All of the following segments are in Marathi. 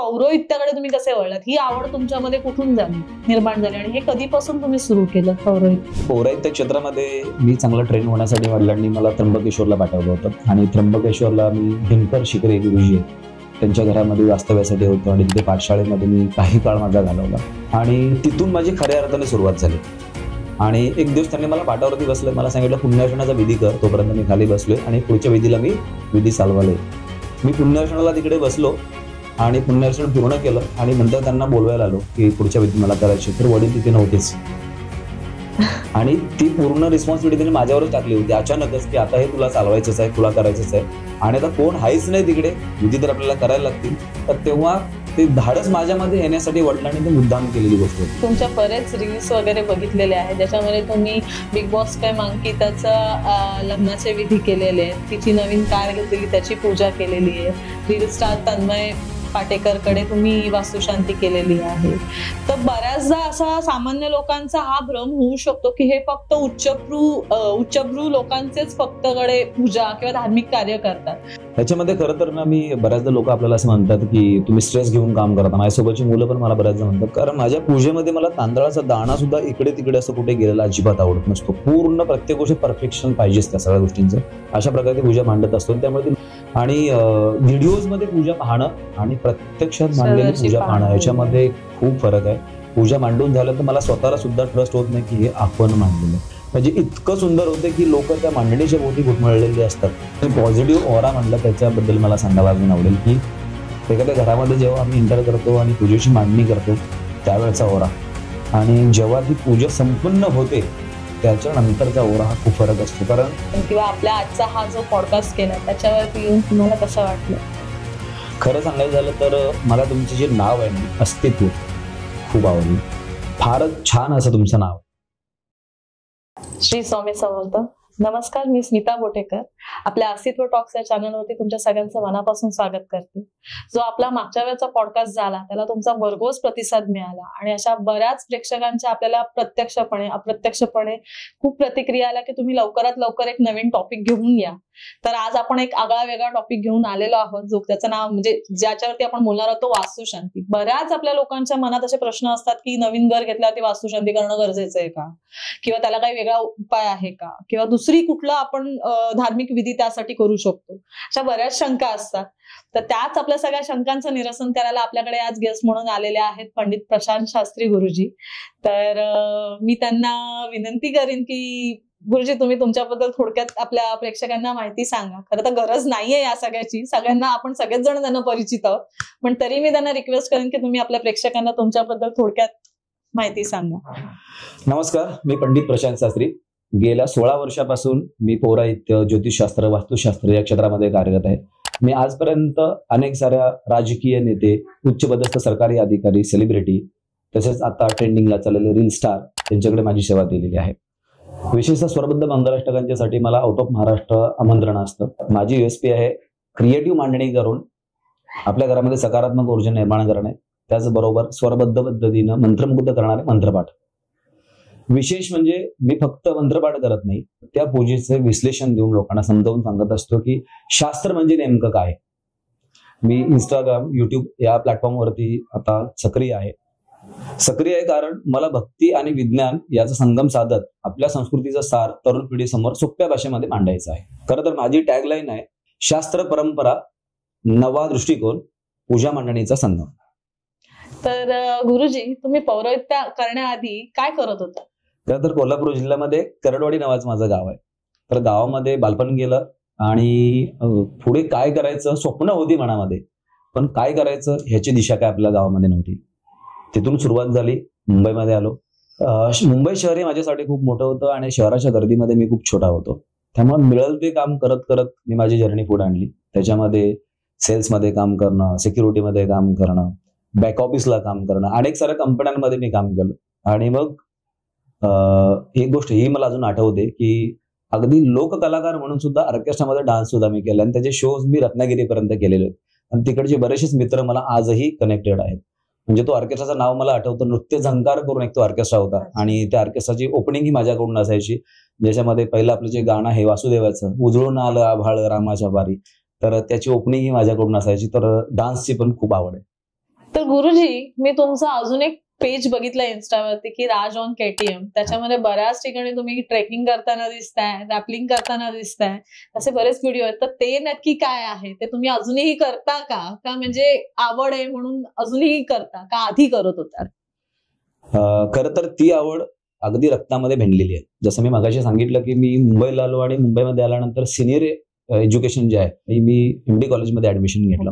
पौरोहित्याकडे तुम्ही कसे वळलात? ही आवड तुमच्यामध्ये कुठून निर्माण झाली आणि हे कधीपासून तुम्ही सुरू केलं पौरोहित्य क्षेत्रामध्ये मी चांगलं ट्रेन होण्यासाठी वडिलांनी मला त्र्यंबकेश्वरला पाठवलं होतं आणि त्र्यंबकेश्वरला मी दिनकर शिकरे गुरुजी त्यांच्या घरामध्ये वास्तव्यासाठी होतो आणि तिथे पाठशाळेमध्ये मी काही काळ माझा घालवला आणि तिथून माझी खऱ्या अर्थाने सुरुवात झाली. आणि एक दिवस त्यांनी मला पाटावरती बसलं, मला सांगितलं पुण्यर्शनाचा विधी कर. तोपर्यंत मी खाली बसलोय आणि पुढच्या विधीला मी विधी चालवले. मी पुण्यर्शनाला तिकडे बसलो आणि पुण्यर्शन पूर्ण केलं आणि नंतर त्यांना बोलवायला आलो की पुढच्या विधी मला करायची. तर वडील तिथे नव्हतेच आणि ती पूर्ण रिस्पॉन्सिबिलिटी त्यांनी माझ्यावरच टाकली होती अचानकच की आता हे तुला चालवायचंच आहे, तुला करायचंच आहे आणि आता कोण हायच नाही तिकडे, विधी तर आपल्याला करायला लागतील. तर तेव्हा ते धाडस माझ्यामध्ये येण्यासाठी वडिलांनी ते मुद्दाम केलेली गोष्ट होती. तुमच्या बरेच रील्स वगैरे बघितलेले आहेत ज्याच्यामध्ये तुम्ही बिग बॉस काय अंकिताचं लग्नाचे विधी केलेले आहेत, तिची नवीन कार घेतलेली त्याची पूजा केलेली आहे, रील स्टार तन्मय पाटेकरकडे तुम्ही वास्तुशांती केलेली आहे. तर बऱ्याचदा असा सामान्य लोकांचा हा भ्रम होऊ शकतो की हे फक्त उच्चभ्रू लोकांचेच फक्त कडे पूजा किंवा धार्मिक कार्य करतात. त्याच्यामध्ये खरं तर ना मी बऱ्याचदा लोक आपल्याला असं म्हणतात की तुम्ही स्ट्रेस घेऊन काम करता. माझ्यासोबतची मुलं पण मला बऱ्याचदा म्हणतात, कारण माझ्या पूजेमध्ये मला तांदळाचा दाणा सुद्धा इकडे तिकडे असं कुठे गेलेला अजिबात आवडत नसतो. पूर्ण प्रत्येक गोष्टी परफेक्शन पाहिजेच त्या सगळ्या गोष्टींचं. अशा प्रकारे पूजा मांडत असतो. त्यामुळे आणि व्हिडिओज मध्ये पूजा पाहणं आणि प्रत्यक्षात मांडलेली पूजा पाहणं याच्यामध्ये खूप फरक आहे. पूजा मांडून झालं तर मला स्वतःला सुद्धा ट्रस्ट होत नाही की हे आपण मांडलेलं, म्हणजे इतकं सुंदर होते की लोक त्या मांडणीच्या भोवती घुटमळलेले असतात. पॉझिटिव्ह ऑरा म्हणलं त्याच्याबद्दल मला सांगायला अजून आवडेल की एखाद्या घरामध्ये जेव्हा आम्ही एंटर करतो आणि पूजेची मांडणी करतो त्यावेळेचा ओरा आणि जेव्हा ती पूजा संपन्न होते त्याच्यानंतरचा ओरा हा खूप फरक असतो. कारण किंवा आपल्या आजचा हा जो पॉडकास्ट केला त्याच्यावरती येऊन तुम्हाला कसं वाटलं? खरं सांगायचं झालं तर मला तुमचं जे नाव आहे ना, अस्तित्व, खूप आवडलं. फारच छान असं तुमचं नाव. श्री स्वामी समर्थ. नमस्कार, मी स्मिता बोटेकर. आपल्या अस्तित्व टॉक्स या चॅनलवरती तुमच्या सगळ्यांचं मनापासून स्वागत करते. जो आपला मागच्या वेळेचा पॉडकास्ट झाला त्याला तुमचा भरघोस प्रतिसाद मिळाला आणि अशा बऱ्याच प्रेक्षकांच्या आपल्याला प्रत्यक्षपणे अप्रत्यक्षपणे खूप प्रतिक्रिया आल्या की तुम्ही लवकरात लवकर एक नवीन टॉपिक घेऊन या. तर आज आपण एक आगळा वेगळा टॉपिक घेऊन आलेलो आहोत, जो त्याचं नाव म्हणजे ज्याच्यावरती आपण बोलणार आहोत तो वास्तुशांती. बऱ्याच आपल्या लोकांच्या मनात असे प्रश्न असतात की नवीन घर घेतल्यावरती वास्तुशांती करणं गरजेचं आहे का, किंवा त्याला काही वेगळा उपाय आहे का, किंवा दुसरी कुठला आपण धार्मिक विधी त्यासाठी करू शकतो. अशा बऱ्याच शंका असतात. तर त्याच आपल्या सगळ्या शंकांचं निरसन करायला आपल्याकडे आज गेस्ट म्हणून आलेले आहेत पंडित प्रशांत शास्त्री गुरुजी. तर मी त्यांना विनंती करीन की गुरुजी तुम्ही तुमच्याबद्दल थोडक्यात आपल्या प्रेक्षकांना माहिती सांगा. खरं तर गरज नाहीये या सगळ्याची, सगळ्यांना आपण सगळेच जण त्यांना परिचित आहोत, पण तरी मी त्यांना रिक्वेस्ट करेन की तुम्ही आपल्या प्रेक्षकांना तुमच्याबद्दल थोडक्यात माहिती सांगा. नमस्कार, मी पंडित प्रशांत शास्त्री. गेल्या 16 वर्षापासून मी पौराहित्य, ज्योतिषशास्त्र, वास्तुशास्त्र या क्षेत्रामध्ये कार्यरत आहे. मी आजपर्यंत अनेक साऱ्या राजकीय नेते, उच्चपदस्थ सरकारी अधिकारी, सेलिब्रिटी, तसेच आता ट्रेंडिंगला चाललेले रील स्टार यांच्याकडे माझी सेवा दिलेली आहे. विशेषतः स्वरबद्ध मंगलाष्टकांच्यासाठी मला आउट ऑफ महाराष्ट्र आमंत्रण असतं. माझी USP आहे क्रिएटिव्ह मांडणी करून आपल्या घरामध्ये सकारात्मक ऊर्जा निर्माण करणे, त्याचबरोबर स्वरबद्ध पद्धतीनं मंत्रमुग्ध करणारे मंत्रपाठ. विशेष म्हणजे मी फक्त मंत्रपाठ करत नाही, त्या पूजेचे विश्लेषण देऊन लोकांना समजावून सांगत असतो की शास्त्र म्हणजे नेमकं काय. मी इंस्टाग्राम, YouTube या प्लॅटफॉर्मवरती आता सक्रिय आहे कारण मला भक्ती आणि विज्ञान याचा संगम साधत आपल्या संस्कृतीचा सार तरुण पिढीसमोर सोप्या भाषेमध्ये मांडायचा आहे. खरं तर माझी टॅगलाईन आहे, शास्त्र परंपरा, नवा दृष्टिकोन, पूजा मांडणीचा संगम. तर गुरुजी, तुम्ही पौरोहित्य करण्याआधी काय करत होता? खरं तर कोल्हापूर जिल्ह्यामध्ये करडवाडी नावाचं माझं गाव आहे. तर गावामध्ये बालपण गेलं आणि पुढे काय करायचं स्वप्न होती मनामध्ये, पण काय करायचं ह्याची दिशा काय आपल्या गावामध्ये नव्हती. तिथून सुरुवात झाली, मुंबईमध्ये आलो. मुंबई शहर हे माझ्यासाठी खूप मोठं होतं आणि शहराच्या गर्दीमध्ये मी खूप छोटा होतो. त्यामुळे मिळेल ते काम करत करत मी माझी जर्नी पुढे आणली. त्याच्यामध्ये सेल्समध्ये काम करणं, सिक्युरिटीमध्ये काम करणं, बॅक ऑफिसला काम करणं, अनेक साऱ्या कंपन्यांमध्ये मी काम केलं. आणि मग एक गोष्ट ही मला अजून आठवते की अगदी लोककलाकार म्हणून सुद्धा ऑर्केस्ट्रामध्ये डान्स सुद्धा मी केला आणि त्याचे शोज मी रत्नागिरीपर्यंत केलेले आहेत. आणि तिकडचे बरेचसेच मित्र मला आजही कनेक्टेड आहेत. म्हणजे तो ऑर्केस्ट्राचं नाव मला आठवतं, नृत्य झंकार करून एक तो ऑर्केस्ट्रा होता आणि त्या ऑर्केस्ट्राची ओपनिंग ही माझ्याकडून असायची, ज्याच्यामध्ये पहिलं आपलं जे गाणं आहे वासुदेवाचं, उजळून आलं आभाळ रामाच्या बारी, तर त्याची ओपनिंग ही माझ्याकडून असायची. तर डान्सची पण खूप आवड आहे. तर गुरुजी, मी तुमचं अजून एक पेज बघितलं इन्स्टावरती की राज ऑन KTM. त्याच्यामध्ये बऱ्याच ठिकाणी तुम्ही ट्रेकिंग करताना दिसताय, रॅपलिंग करताना दिसताय, असे बरेच व्हिडिओ आहेत. तर ते नक्की काय आहे, ते तुम्ही अजूनही करता का म्हणजे आवड आहे म्हणून अजूनही करता का आधी करत होता? खरं तर ती आवड अगदी रक्तामध्ये भिनलेली आहे. जसं मी मगाशी सांगितलं की मी मुंबईला आलो आणि मुंबईमध्ये आल्यानंतर सिनियर एज्युकेशन जे आहे मी MD कॉलेजमध्ये ऍडमिशन घेतलं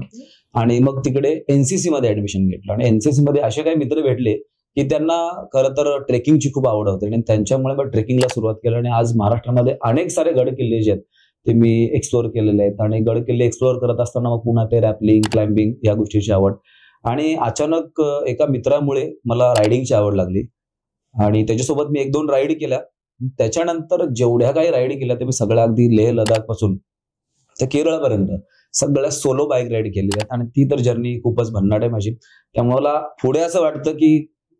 आणि मग तिकडे NCC मध्ये ऍडमिशन घेतलं आणि NCC मध्ये असे काही मित्र भेटले की त्यांना खरं तर ट्रेकिंगची खूप आवड होती आणि त्यांच्यामुळे मग ट्रेकिंगला सुरुवात केली आणि आज महाराष्ट्रामध्ये अनेक सारे गड किल्ले जे आहेत ते मी एक्सप्लोअर केलेले आहेत आणि गड किल्ले एक्सप्लोअर करत असताना मग पुन्हा ते रॅपलिंग, क्लाइम्बिंग या गोष्टीची आवड आणि अचानक एका मित्रामुळे मला रायडिंगची आवड लागली आणि त्याच्यासोबत मी 1-2 राईड केल्या. त्याच्यानंतर जेवढ्या काही राईड केल्या ते मी सगळ्या अगदी लेह लडाख पासून तर केरळपर्यंत सगळ्या सोलो बाईक राईड केलेल्या आहेत आणि ती तर जर्नी खूपच भन्नाट आहे माझी. त्यामुळे मला पुढे असं वाटतं की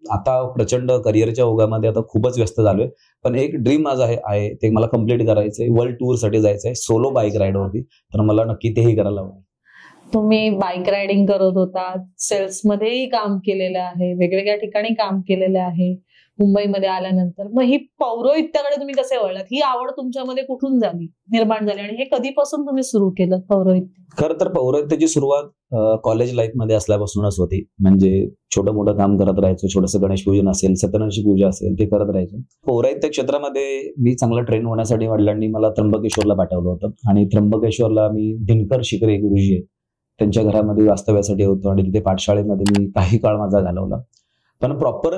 आता प्रचंड करिअरच्या ओघामध्ये आता खूपच व्यस्त झालोय, पण एक ड्रीम माझं आहे ते मला कम्प्लीट करायचंय. वर्ल्ड टूर साठी जायचंय सोलो बाईक राईडवरती, तर मला नक्की तेही करायला आवडेल. तुम्ही बाईक रायडिंग करत होता, सेल्स मध्येही काम केलेलं आहे, वेगवेगळ्या ठिकाणी काम केलेलं आहे मुंबईमध्ये आल्यानंतर. मग ही पौरोहित्याकडे तुम्ही कसे वळलात? ही आवड तुमच्यामध्ये कुठून निर्माण झाली आणि हे कधीपासून तुम्ही सुरू केलं पौरोहित्य? खरं तर पौरोहित्याची सुरुवात कॉलेज लाईफ मध्ये असल्यापासूनच होती. म्हणजे छोटं मोठं काम करत राहायचो, छोटंसं गणेश पूजन असेल, सत्यनारायणची पूजा असेल ते करत राहायचो. पौरोहित्य क्षेत्रामध्ये मी चांगलं ट्रेन होण्यासाठी वडिलांनी मला त्र्यंबकेश्वरला पाठवलं होतं आणि त्र्यंबकेश्वरला मी दिनकर शिकरे गुरुजी आहेत त्यांच्या घरामध्ये वास्तव्यासाठी होतो आणि तिथे पाठशाळेमध्ये मी काही काळ माझा घालवला. पण प्रॉपर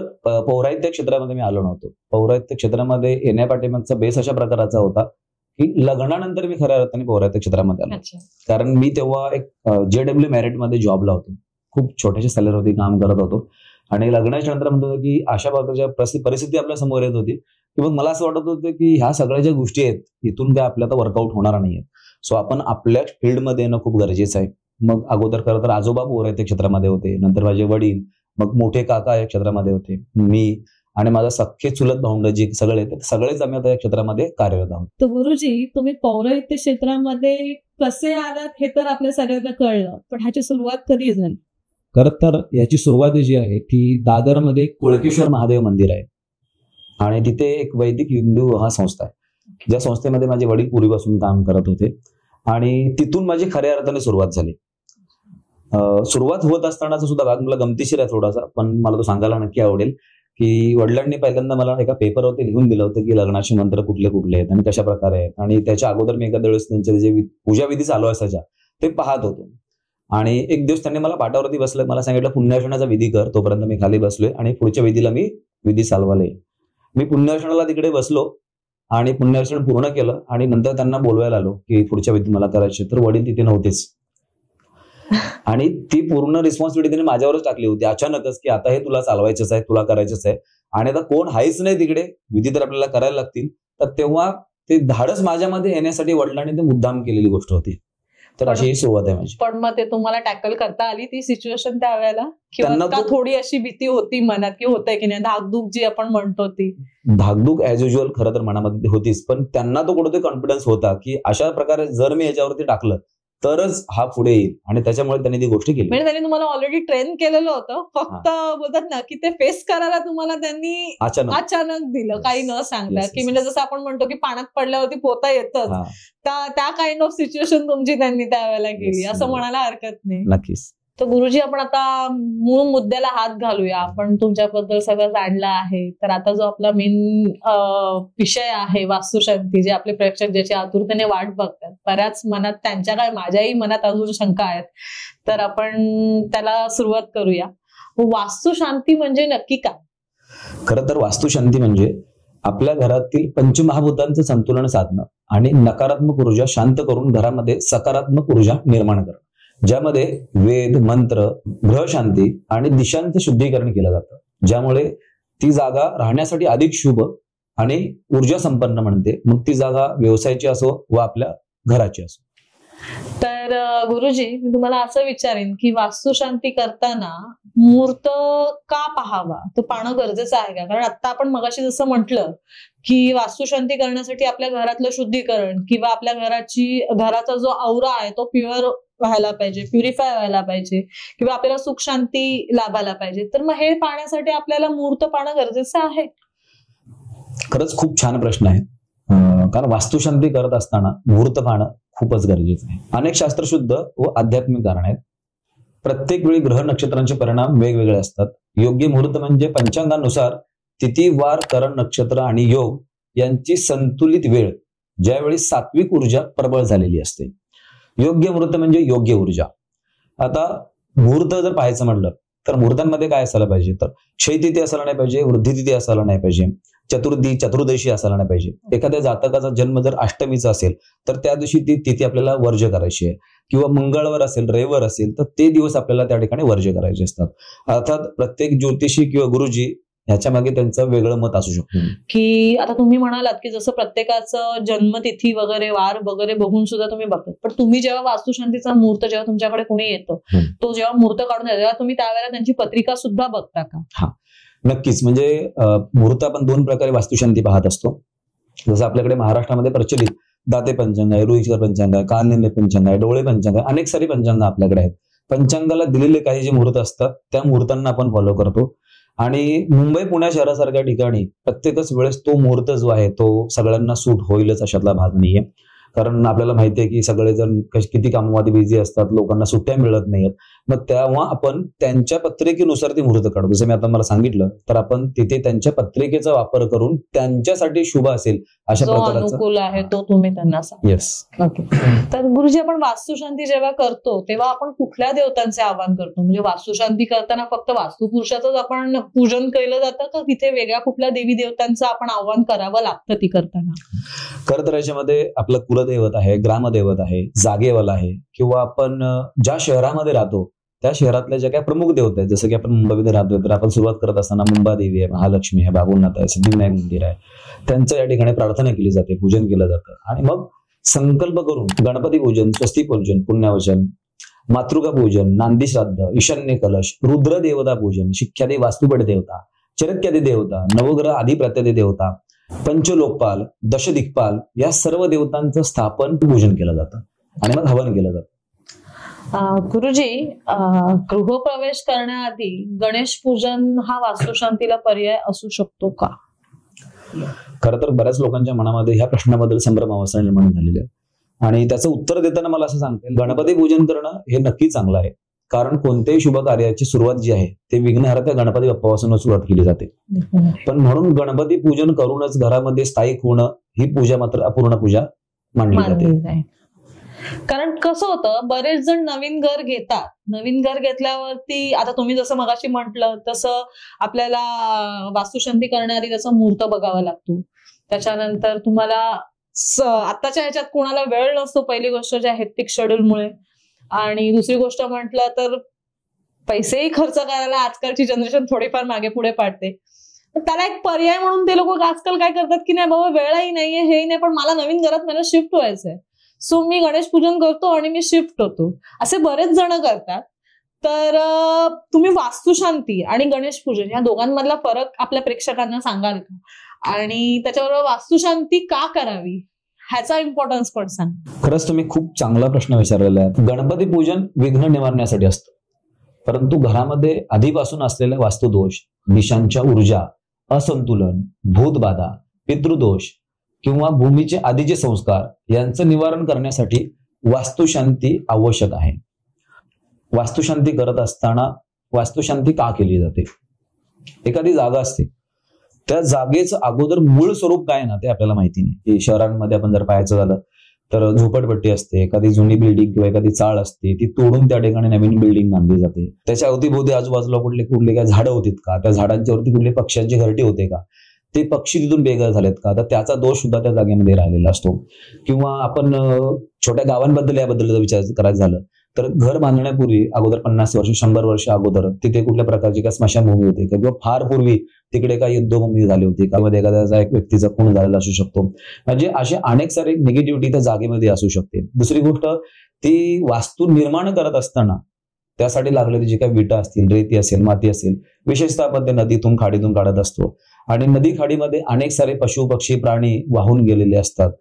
पौराहित्य क्षेत्रामध्ये मी आलो नव्हतो. पौराहित्य क्षेत्रामध्ये येण्यापाठीमागचा बेस अशा प्रकारचा होता की लग्नानंतर मी खऱ्या अर्थाने पौराहित्य क्षेत्रामध्ये आलो. कारण मी तेव्हा एक JW मॅरिटमध्ये जॉबला होतो, खूप छोट्याशा सॅलरीवरती काम करत होतो आणि लग्नाच्या नंतर म्हणत होतो की अशा प्रकारच्या परिस्थिती आपल्या समोर येत होती की मग मला असं वाटत होतं की ह्या सगळ्या ज्या गोष्टी आहेत इथून काय आपल्याला वर्कआउट होणार नाहीये. सो आपण आपल्या फील्डमध्ये येणं खूप गरजेचं आहे. मग अगोदर खरं तर आजोबा पौराहित्य क्षेत्रामध्ये होते, नंतर माझे वडील, मग मोठे काका या क्षेत्रामध्ये होते, मी आणि माझा सख्खे चुलत भावंड जे सगळेच आम्ही आता या क्षेत्रामध्ये कार्यरत आहोत. तर गुरुजी, तुम्ही पौराहित्य क्षेत्रामध्ये कसे आलात हे तर आपल्या सगळ्यांना कळलं, पण ह्याची सुरुवात कधी झाली? खरं तर याची सुरुवात जी आहे ती दादरमध्ये कुळकेश्वर महादेव मंदिर आहे आणि तिथे एक वैदिक हिंदू हा संस्था आहे, ज्या संस्थेमध्ये माझे वडील पूर्वीपासून काम करत होते आणि तिथून माझी खऱ्या अर्थाने सुरुवात झाली. सुरुवात होत असतानाचा सुद्धा भाग मला गमतीशीर आहे थोडासा, पण मला तो सांगायला नक्की आवडेल की वडिलांनी पहिल्यांदा मला एका पेपरवरती लिहून दिलं होतं की लग्नाचे मंत्र कुठले कुठले आहेत आणि कशा प्रकारे आहेत आणि त्याच्या अगोदर मी एखाद्या वेळेस त्यांचे जे पूजा विधी चालू असायच्या ते पाहत होतो आणि एक दिवस त्यांनी मला पाटावरती बसलं, मला सांगितलं पुण्यर्चनाचा विधी कर. तोपर्यंत मी खाली बसलोय आणि पुढच्या विधीला मी विधी चालवाले. मी पुण्यर्चनाला तिकडे बसलो आणि पुण्यर्चन पूर्ण केलं आणि नंतर त्यांना बोलवायला आलो की पुढच्या विधी मला करायची, तर वडील तिथे नव्हतेच आणि ती पूर्ण रिस्पॉन्सिबिलिटी त्यांनी माझ्यावरच टाकली होती अचानकच की आता हे तुला चालवायचंच आहे, तुला करायचंच आहे आणि आता कोण हायच नाही तिकडे, विधी तर आपल्याला करायला लागतील. तर तेव्हा ते धाडस माझ्यामध्ये येण्यासाठी वडिलांनी ते मुद्दाम केलेली गोष्ट होती. तर अशी ही सुरुवात आहे माझी. पण मग ते तुम्हाला टॅकल करता आली ती सिच्युएशन त्यावेळेला, किंवा थोडी अशी भीती होती मनात की होतंय की नाही, धाकधूक जी आपण म्हणतो ती? धाकधूक ऍज युज्युअल खरं तर मनामध्ये होतीच, पण त्यांना तो कुठेतरी कॉन्फिडन्स होता की अशा प्रकारे जर मी याच्यावरती टाकलं तरच हा पुढे येईल आणि त्याच्यामुळे त्यांनी ती गोष्ट केली. म्हणजे त्यांनी तुम्हाला ऑलरेडी ट्रेन केलेलं होतं, फक्त बोलतात ना की ते फेस करायला तुम्हाला त्यांनी अचानक दिलं काही न सांगता, की म्हणजे जसं आपण म्हणतो की पाण्यात पडल्यावरती पोहता येतं, त्या काइंड ऑफ सिच्युएशन तुमची त्यांनी त्यावेळेला केली असं म्हणायला हरकत नाही. नक्कीच. तर गुरुजी, आपण आता मूळ मुद्द्याला हात घालूया. आपण तुमच्याबद्दल सगळं जाणलं आहे, तर आता जो आपला मेन विषय आहे वास्तुशांती, जे आपले प्रेक्षक ज्याची आतुरतेने वाट बघतात, बऱ्याच मनात त्यांच्या काय माझ्याही मनात अजून शंका आहेत, तर आपण त्याला सुरुवात करूया. वास्तुशांती म्हणजे नक्की काय? खरं तर वास्तुशांती म्हणजे आपल्या घरातील पंचमहाभूतांचं संतुलन साधणं आणि नकारात्मक ऊर्जा शांत करून घरामध्ये सकारात्मक ऊर्जा निर्माण करणं, ज्यामध्ये वेद, मंत्र, ग्रहशांती आणि दिशांचं शुद्धीकरण केलं जातं, ज्यामुळे ती जागा राहण्यासाठी अधिक शुभ आणि ऊर्जा संपन्न म्हणते. मग ती जागा व्यवसायाची असो व आपल्या घराची असो. तर गुरुजी, मी तुम्हाला असं विचारेन की वास्तुशांती करताना मुहूर्त का पाहावा, तो पाहणं गरजेचं आहे का? कारण आता आपण मगाशी जसं म्हटलं की वास्तुशांती करण्यासाठी आपल्या घरातलं शुद्धीकरण किंवा आपल्या घराचा जो औरा आहे तो प्युअर व्हायला पाहिजे, प्युरिफाय व्हायला पाहिजे किंवा आपल्याला सुख शांती लाभायला पाहिजे, तर मग हे पाहण्यासाठी आपल्याला मुहूर्त पाहणं गरजेचं आहे. खरंच खूप छान प्रश्न आहे. कारण वास्तुशांती करत असताना मुहूर्त पाहणं खूपच गरजेचं आहे. अनेक शास्त्रशुद्ध व आध्यात्मिक कारण आहेत. प्रत्येक वेळी ग्रह नक्षत्रांचे परिणाम वेगवेगळे असतात. योग्य मुहूर्त म्हणजे पंचांगानुसार तिथी, वार, करण, नक्षत्र आणि योग यांची संतुलित वेळ, ज्यावेळी सात्विक ऊर्जा प्रबळ झालेली असते. योग्य मुहूर्त म्हणजे योग्य ऊर्जा. आता मुहूर्त जर पाहायचं म्हटलं तर मुहूर्तांमध्ये काय असायला पाहिजे, तर क्षयतिथी असायला नाही पाहिजे, वृद्धितिथी असायला नाही पाहिजे, चतुर्दशी असायला नाही पाहिजे. एखाद्या जातकाचा जन्म जर अष्टमीचा असेल तर त्या दिवशी ती तिथी आपल्याला वर्ज्य करायची आहे, किंवा मंगळवार असेल, रविवार असेल तर ते दिवस आपल्याला त्या ठिकाणी वर्ज्य करायचे असतात. अर्थात प्रत्येक ज्योतिषी किंवा गुरुजी ह्याच्या मागे त्यांचं वेगळं मत असू शकतं. की आता तुम्ही म्हणालात की जसं प्रत्येकाचं जन्मतिथी वगैरे, वार वगैरे बघून सुद्धा तुम्ही बघतात, पण तुम्ही जेव्हा वास्तुशांतीचा मुहूर्त जेव्हा तुमच्याकडे कोणी येतं, तो जेव्हा मुहूर्त काढून येतो तेव्हा तुम्ही त्यावेळेला त्यांची पत्रिका सुद्धा बघता का? हा, नक्कीच. म्हणजे मुहूर्त आपण दोन प्रकारे वास्तुशांती पाहत असतो. जसं आपल्याकडे महाराष्ट्रामध्ये प्रचलित दाते पंचांग आहे, रुईकर पंचांग आहे, कालनेमी पंचांग आहे, डोळे पंचांग आहे, अनेक सारी पंचांग आपल्याकडे आहेत. पंचांगाला दिलेले काही जे मुहूर्त असतात त्या मुहूर्तांना आपण फॉलो करतो. आणि मुंबई, पुण्या शहरासारख्या ठिकाणी प्रत्येकच वेळेस तो मुहूर्त जो आहे तो सगळ्यांना सूट होईलच अशातला भाग नाहीये. कारण आपल्याला माहितीये की सगळेजण किती कामामध्ये बिझी असतात, लोकांना सुट्ट्या मिळत नाहीत. मग तेव्हा आपण त्यांच्या पत्रिकेनुसार ते मुहूर्त काढतो. जसं मी आता मला सांगितलं, तर आपण तिथे त्यांच्या पत्रिकेचा वापर करून त्यांच्यासाठी शुभ असेल अशा प्रकारचा अनुकूल आहे तो तुम्ही त्यांना सांगा. येस. ओके. तर गुरुजी, आपण वास्तुशांती जेव्हा करतो तेव्हा आपण कुठल्या देवतांचे आवाहन करतो? म्हणजे वास्तुशांती करताना फक्त वास्तुपुरुषाचंच आपण पूजन केलं जातं का तिथे वेगळ्या कुठल्या देवी देवतांचं आपण आवाहन करावं लागतं ती करताना? खरं तर याच्यामध्ये आपलं कुलदैवत आहे, ग्रामदैवत आहे, जागेवाला आहे, किंवा आपण ज्या शहरामध्ये राहतो त्या शहरातल्या ज्या काही प्रमुख देवता आहेत, जसं की आपण मुंबईमध्ये राहतोय तर आपण सुरुवात करत असताना मुंबादेवी आहे, महालक्ष्मी आहे, बाबुलनाथ आहे, सिद्धिविनायक मंदिर आहे, त्यांचं या ठिकाणी प्रार्थना केली जाते, पूजन केलं जातं. आणि मग संकल्प करून गणपती पूजन, स्वस्ती पूजन, पुण्यवचन, मातृका पूजन, नांदी श्राद्ध, ईशान्य कलश, रुद्र देवता पूजन, शिख्यादी वास्तुपट देवता, चरत्यादी देवता, नवग्रह आदी प्रत्यादी देवता, पंचलोकपाल, दशदिक्पाल या सर्व देवतांचं स्थापन पूजन केलं जातं आणि मग हवन केलं जातं. गुरुजी, गृहप्रवेश करण्याआधी गणेश पूजन हा वास्तुशांतीला पर्याय असू शकतो का? खरं तर बऱ्याच लोकांच्या मनामध्ये ह्या प्रश्नाबद्दल संभ्रम अवस्था निर्माण झालेली आहे, आणि त्याचं उत्तर देताना मला असं सांगते, गणपती पूजन करणं हे नक्की चांगलं आहे. कारण कोणत्याही शुभ कार्याची सुरुवात जी आहे ते विघ्नहर्त्या गणपती बाप्पापासून सुरुवात केली जाते. पण म्हणून गणपती पूजन करूनच घरामध्ये स्थायिक होणं ही पूजा मात्र अपूर्ण पूजा मानली जाते. कारण कसं होतं, बरेच जण नवीन घर घेतात, नवीन घर घेतल्यावरती आता तुम्ही जसं मगाशी म्हटलं तसं आपल्याला वास्तुशांती करण्याआधी त्याचा मुहूर्त बघावा लागतो. त्याच्यानंतर तुम्हाला आताच्या ह्याच्यात कोणाला वेळ नसतो, पहिली गोष्ट ज्या हेक्टिक शेड्यूलमुळे, आणि दुसरी गोष्ट म्हटलं तर पैसेही खर्च करायला आजकालची जनरेशन थोडीफार मागे पुढे पाडते. त्याला एक पर्याय म्हणून ते लोक आजकाल काय करतात की नाही बाबा, वेळही नाहीये, हेही नाही, पण मला नवीन घरात मला शिफ्ट व्हायचंय, सो मी गणेश पूजन करतो आणि मी शिफ्ट होतो, असे बरेच जण करतात. तर तुम्ही वास्तुशांती आणि गणेश पूजन या दोघांमधला फरक आपल्या प्रेक्षकांना सांगाल का? आणि त्याच्याबरोबर वास्तुशांती का करावी ह्याचा इम्पॉर्टन्स पण सांग. खरंच तुम्ही खूप चांगला प्रश्न विचारलेला आहे. गणपती पूजन विघ्न निवारण्यासाठी असतं, परंतु घरामध्ये आधीपासून असलेल्या वास्तुदोष, दिशांच्या ऊर्जा असंतुलन, भूतबाधा, पितृदोष किंवा भूमीचे आधीचे संस्कार यांचं निवारण करण्यासाठी वास्तुशांती आवश्यक आहे. वास्तुशांती करत असताना वास्तुशांती का केली जाते? एखादी जागा असते, त्या जागेचं अगोदर मूळ स्वरूप काय ना ते आपल्याला माहिती नाही. शहरांमध्ये आपण जर पाहायचं झालं तर झोपडपट्टी असते, एखादी जुनी बिल्डिंग किंवा एखादी चाळ असते, ती तोडून त्या ठिकाणी नवीन बिल्डिंग बांधली जाते. त्याच्या अवतीभोवती आजूबाजूला कुठले काय झाडं होतीत का, त्या झाडांच्या वरती कुठले पक्ष्यांची घरटी होते का, ते पक्षी तिथून बेघर झालेत का, तर त्याचा दोष सुद्धा त्या जागेमध्ये राहिलेला असतो. किंवा आपण छोट्या गावांबद्दल याबद्दल विचार करायचं झालं तर घर बांधण्यापूर्वी अगोदर 50 वर्ष 100 वर्ष अगोदर तिथे कुठल्या प्रकारची काय स्मशानभूमी होती का, किंवा फार पूर्वी तिकडे काही युद्धभूमी झाली होती का, मध्ये एखाद्याचा एक व्यक्तीचा खून झालेला असू शकतो. म्हणजे असे अनेक सारे निगेटिव्हिटी त्या जागेमध्ये असू शकते. दुसरी गोष्ट, ती वास्तू निर्माण करत असताना त्यासाठी लागलेली जी काही विटा असतील, रेती असेल, माती असेल, विशेषतः आपण ते नदीतून खाडीतून काढत असतो आणि नदी खाडीमध्ये अनेक सारे पशु पक्षी प्राणी वाहून गेलेले असतात.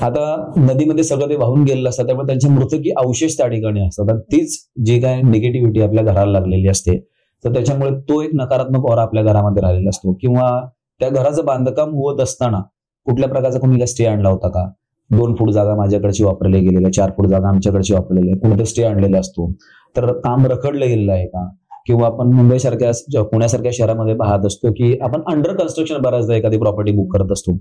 आता नदीमध्ये सगळं ते वाहून गेलेलं असतं, त्यामुळे त्यांचे मृतकी अवशेष त्या ठिकाणी असतात आणि तीच जी काय निगेटिव्हिटी आपल्या घराला लागलेली असते, तर त्याच्यामुळे तो एक नकारात्मक ऑरा आपल्या घरामध्ये राहिलेला असतो. किंवा त्या घराचं बांधकाम होत असताना कुठल्या प्रकारचा कोणी स्टे आणला होता का, 2 फूट जागा माझ्याकडची वापरली गेलेली आहे, 4 फूट जागा आमच्याकडची वापरलेली आहे, कुठे स्टे आणलेला असतो, तर काम रखडलं गेलेलं आहे का. किंवा आपण मुंबईसारख्या पुण्यासारख्या शहरामध्ये पाहत असतो की आपण अंडर कन्स्ट्रक्शन बऱ्याचदा एखादी प्रॉपर्टी बुक करत असतो,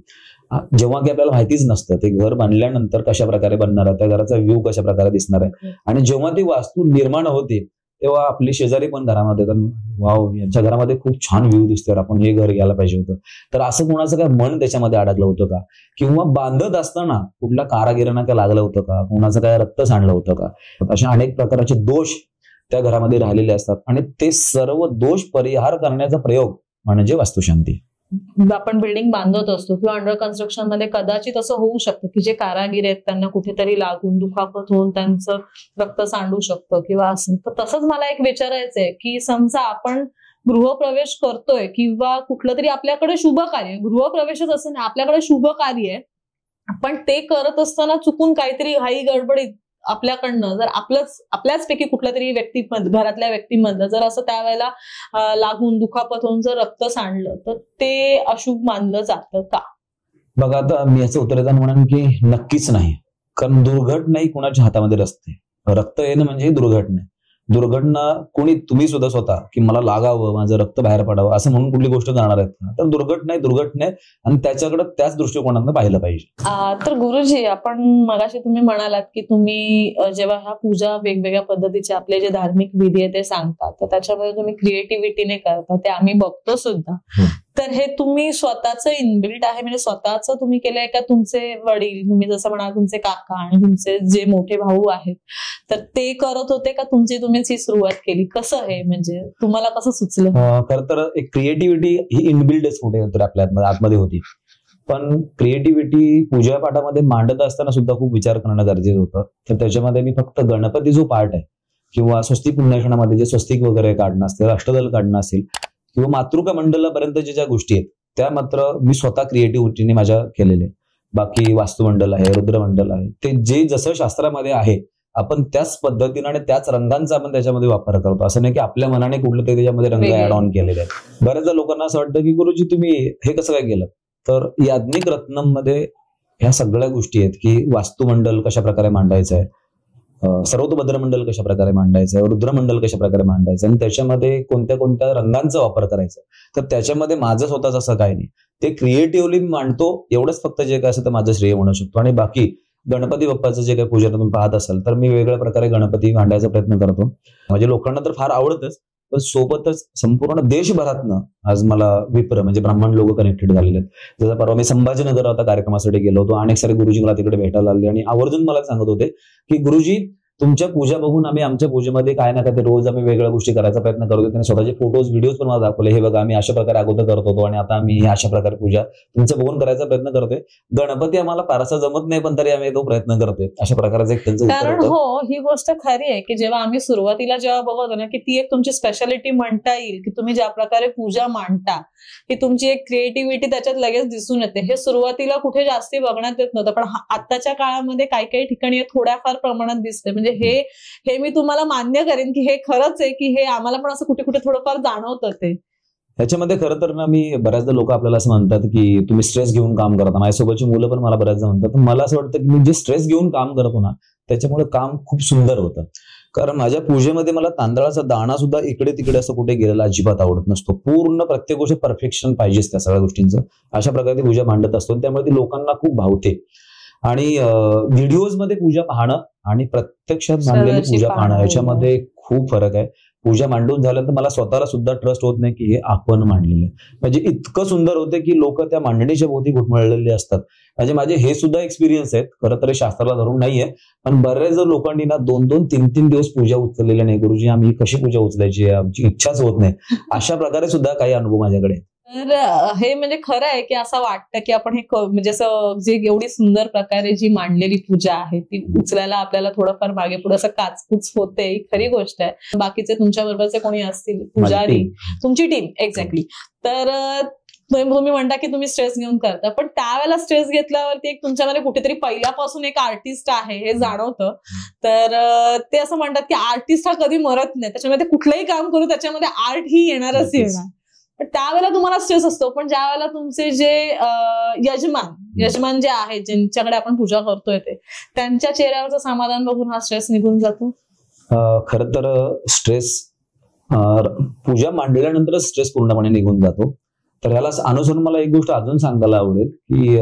जेव्हा की आपल्याला माहितीच नसतं ते घर बांधल्यानंतर कशा प्रकारे बनणार आहे, त्या घराचा व्ह्यू कशा प्रकारे दिसणार आहे. आणि जेव्हा ती वास्तू निर्माण होते तेव्हा आपले शेजारी पण घरामध्ये वाव यांच्या घरामध्ये खूप छान व्ह्यू दिसतोय, आपण हे घर घ्यायला पाहिजे होतं. तर असं कोणाचं काय मन त्याच्यामध्ये अडकलं होतं का, किंवा बांधत असताना कुठल्या कारागिरांना काय लागलं होतं का, कोणाचं काय रक्त सांडलं होतं का. अशा अनेक प्रकारचे दोष त्या घरामध्ये राहिलेले असतात आणि ते सर्व दोष परिहार करण्याचा प्रयोग म्हणजे वास्तुशांती. आपण बिल्डिंग बांधत असतो किंवा अंडर कन्स्ट्रक्शन मध्ये कदाचित असं होऊ शकतं की जे कारागीर आहेत त्यांना कुठेतरी लागून दुखापत होऊन त्यांचं रक्त सांडू शकतं किंवा असं. तर तसंच मला एक विचारायचंय की समजा आपण गृहप्रवेश करतोय किंवा कुठलं तरी आपल्याकडे शुभ कार्य, गृहप्रवेशच असं नाही, आपल्याकडे शुभ कार्य आहे, पण ते करत असताना चुकून काहीतरी घाई गडबडीत आपल्याकडनं जर आपल्याच पैकी कुठल्या तरी घरातल्या व्यक्तीमधलं जर असं त्यावेळेला लागून दुखापत होऊन जर रक्त सांडलं तर ते अशुभ मानलं जातं का? बघा, आता मी याचं उत्तर देताना म्हणेन की नक्कीच नाही. कारण दुर्घटनाही कुणाच्या हातामध्ये नसते. रक्त येणं म्हणजे दुर्घटना. दुर्घटना कोणी तुम्ही सुद्धा स्वतः की मला लागावं, माझं रक्त बाहेर पडावं असं म्हणून कुठली गोष्ट जाणार आहेत का, तर दुर्घटना आणि त्याच्याकडे त्याच दृष्टिकोनातून पाहिलं पाहिजे. तर गुरुजी, आपण मगाशी तुम्ही म्हणालात की तुम्ही जेव्हा ह्या पूजा वेगवेगळ्या पद्धतीचे आपले जे धार्मिक विधी आहे ते सांगतात, तर त्याच्यामध्ये तुम्ही क्रिएटिव्हिटीने करता, ते आम्ही बघतो सुद्धा. तर हे तुम्ही स्वतःच इनबिल्ट आहे, म्हणजे स्वतःच तुम्ही केलंय का तुमचे वडील, तुम्ही जसं म्हणाल तुमचे काका आणि तुमचे जे मोठे भाऊ आहेत तर ते करत होते का तुम्हीच ही सुरुवात केली? कसं आहे, म्हणजे तुम्हाला कसं सुचलं? खरं तर एक क्रिएटिव्हिटी ही इनबिल्डच कुठे आपल्या आतमध्ये होती. पण क्रिएटिव्हिटी पूजा पाठामध्ये मांडत असताना सुद्धा खूप विचार करणं गरजेचं होतं. तर त्याच्यामध्ये मी फक्त गणपती जो पार्ट आहे किंवा स्वस्तिक पुण्यक्षणामध्ये जे स्वस्तिक वगैरे काढणं असतील, अष्टदल काढणं असेल किंवा मातृका मंडलापर्यंत ज्या गोष्टी आहेत त्या मात्र मी स्वतः क्रिएटिव्हिटीने माझ्या केलेले. बाकी वास्तुमंडल आहे, रुद्रमंडल आहे, ते जे जसं शास्त्रामध्ये आहे आपण त्याच पद्धतीने आणि त्याच रंगांचा आपण त्याच्यामध्ये वापर करतो. असं नाही की आपल्या मनाने कुठलं तरी त्याच्यामध्ये रंग ऍड ऑन केलेले आहेत. बऱ्याचदा लोकांना असं वाटतं की गुरुजी तुम्ही हे कसं काय केलं, तर याज्ञिक रत्नममध्ये ह्या सगळ्या गोष्टी आहेत की वास्तुमंडल कशा प्रकारे मांडायचं आहे, सर्वतोभद्र मंडल कशा प्रकारे मांडायचं आहे, रुद्रमंडल कशा प्रकारे मांडायचं आणि त्याच्यामध्ये कोणत्या कोणत्या रंगांचा वापर करायचा. तर त्याच्यामध्ये माझं स्वतःच असं काही नाही, ते क्रिएटिव्हली मांडतो एवढंच फक्त जे काय असं तर माझं श्रेय म्हणू शकतो. आणि बाकी गणपती बाप्पाचं जे काही पूजा तुम्ही पाहत असाल तर मी वेगवेगळ्या प्रकारे गणपती मांडायचा प्रयत्न करतो. म्हणजे लोकांना तर फार आवडतच, पण सोबतच संपूर्ण देशभरातनं आज मला विप्र म्हणजे ब्राह्मण लोक कनेक्टेड झालेले आहेत. जसं परवा मी संभाजीनगर आता कार्यक्रमासाठी गेलो होतो, अनेक सारे गुरुजी मला तिकडे भेटायला आले आणि आवर्जून मला सांगत होते की गुरुजी तुमच्या पूजा बघून आम्ही आमच्या पूजेमध्ये काय ना काय रोज आम्ही वेगळ्या गोष्टी करायचा प्रयत्न करतो. त्यांनी स्वतःचे फोटोज व्हिडिओज पण मला दाखवले, हे बघा आम्ही अशा प्रकारे अगोदर करत होतो आणि आता आम्ही अशा प्रकारे पूजा तुमचं बघून करायचा प्रयत्न करतोय. गणपती आम्हाला फारसा जमत नाही पण तरी आम्ही तो प्रयत्न करतोय, अशा प्रकारचं एक त्यांचं कारण हो, ही गोष्ट खरी आहे की जेव्हा आम्ही सुरुवातीला जेव्हा बघतो ना की ती एक तुमची स्पेशालिटी म्हणता येईल की तुम्ही ज्या प्रकारे पूजा मांडता ही तुमची एक क्रिएटिव्हिटी त्याच्यात लगेच दिसून येते. हे सुरुवातीला कुठे जास्ती बघण्यात येत नव्हतं, पण आताच्या काळामध्ये काही काही ठिकाणी थोड्याफार प्रमाणात दिसते. म्हणजे हे मी तुम्हाला मान्य करेन की हे खरंच आहे की हे आम्हाला पण असं कुठे कुठे थोडंफार जाणवतं. ते ह्याच्यामध्ये खरं तर ना, मी बऱ्याचदा लोक आपल्याला असं म्हणतात की तुम्ही स्ट्रेस घेऊन काम करता. माझ्यासोबतची मुलं पण मला बऱ्याचदा म्हणतात. मला असं वाटतं की मी जे स्ट्रेस घेऊन काम करतो ना त्याच्यामुळे काम खूप सुंदर होतं. कारण माझ्या पूजेमध्ये मला तांदळाचा दाणा सुद्धा इकडे तिकडे असं कुठे गेलेला अजिबात आवडत नसतो. पूर्ण प्रत्येक गोष्ट परफेक्शन पाहिजेच त्या सगळ्या गोष्टींचं. अशा प्रकारे ती पूजा मांडत असतो, त्यामुळे ती लोकांना खूप भावते. आणि व्हिडिओज मध्ये पूजा पाहणं आणि प्रत्यक्षात मांडलेली पूजा पाहणं याच्यामध्ये खूप फरक आहे. पूजा मांडून झाल्यानंतर मला स्वतःला सुद्धा ट्रस्ट होत नाही की हे आपण मांडलेलं आहे. म्हणजे इतकं सुंदर होते की लोक त्या मांडणीच्या भोवती घुटमळलेले असतात. म्हणजे माझे हे सुद्धा एक्सपिरियन्स आहेत. खरं तर शास्त्राला धरून नाहीये, पण बऱ्याच लोकांनी ना 2-2, 3-3 दिवस पूजा उचललेल्या नाही. गुरुजी आम्ही कशी पूजा उचलायची, आमची इच्छाच होत नाही. अशा प्रकारे सुद्धा काही अनुभव माझ्याकडे. तर हे म्हणजे खरं आहे की असं वाटतं की आपण हे म्हणजे असं जे एवढी सुंदर प्रकारे जी मांडलेली पूजा आहे ती उचलायला आपल्याला थोडंफार मागे पुढे असं काचकूच होते, ही खरी गोष्ट आहे. बाकीचे तुमच्या बरोबरचे कोणी असतील पुजारी, तुमची टीम एक्झॅक्टली, तर तुम्ही म्हणता की तुम्ही स्ट्रेस घेऊन करता, पण त्यावेळेला स्ट्रेस घेतल्यावरती एक तुमच्यामध्ये कुठेतरी पहिल्यापासून एक आर्टिस्ट आहे हे जाणवतं. तर ते असं म्हणतात की आर्टिस्ट हा कधी मरत नाही, त्याच्यामध्ये कुठलंही काम करू त्याच्यामध्ये आर्ट ही येणारच येणार. पण त्यावेळेला तुम्हाला स्ट्रेस असतो, पण ज्या वेळेला तुमचे जे यजमान जे आहेत, ज्यांच्याकडे आपण पूजा करतोय ते, त्यांच्या चेहऱ्यावरचं समाधान बघून हा स्ट्रेस निघून जातो. खरं तर स्ट्रेस पूजा मांडल्यानंतर स्ट्रेस पूर्णपणे निघून जातो. तर ह्याला अनुसरून मला एक गोष्ट अजून सांगायला आवडेल की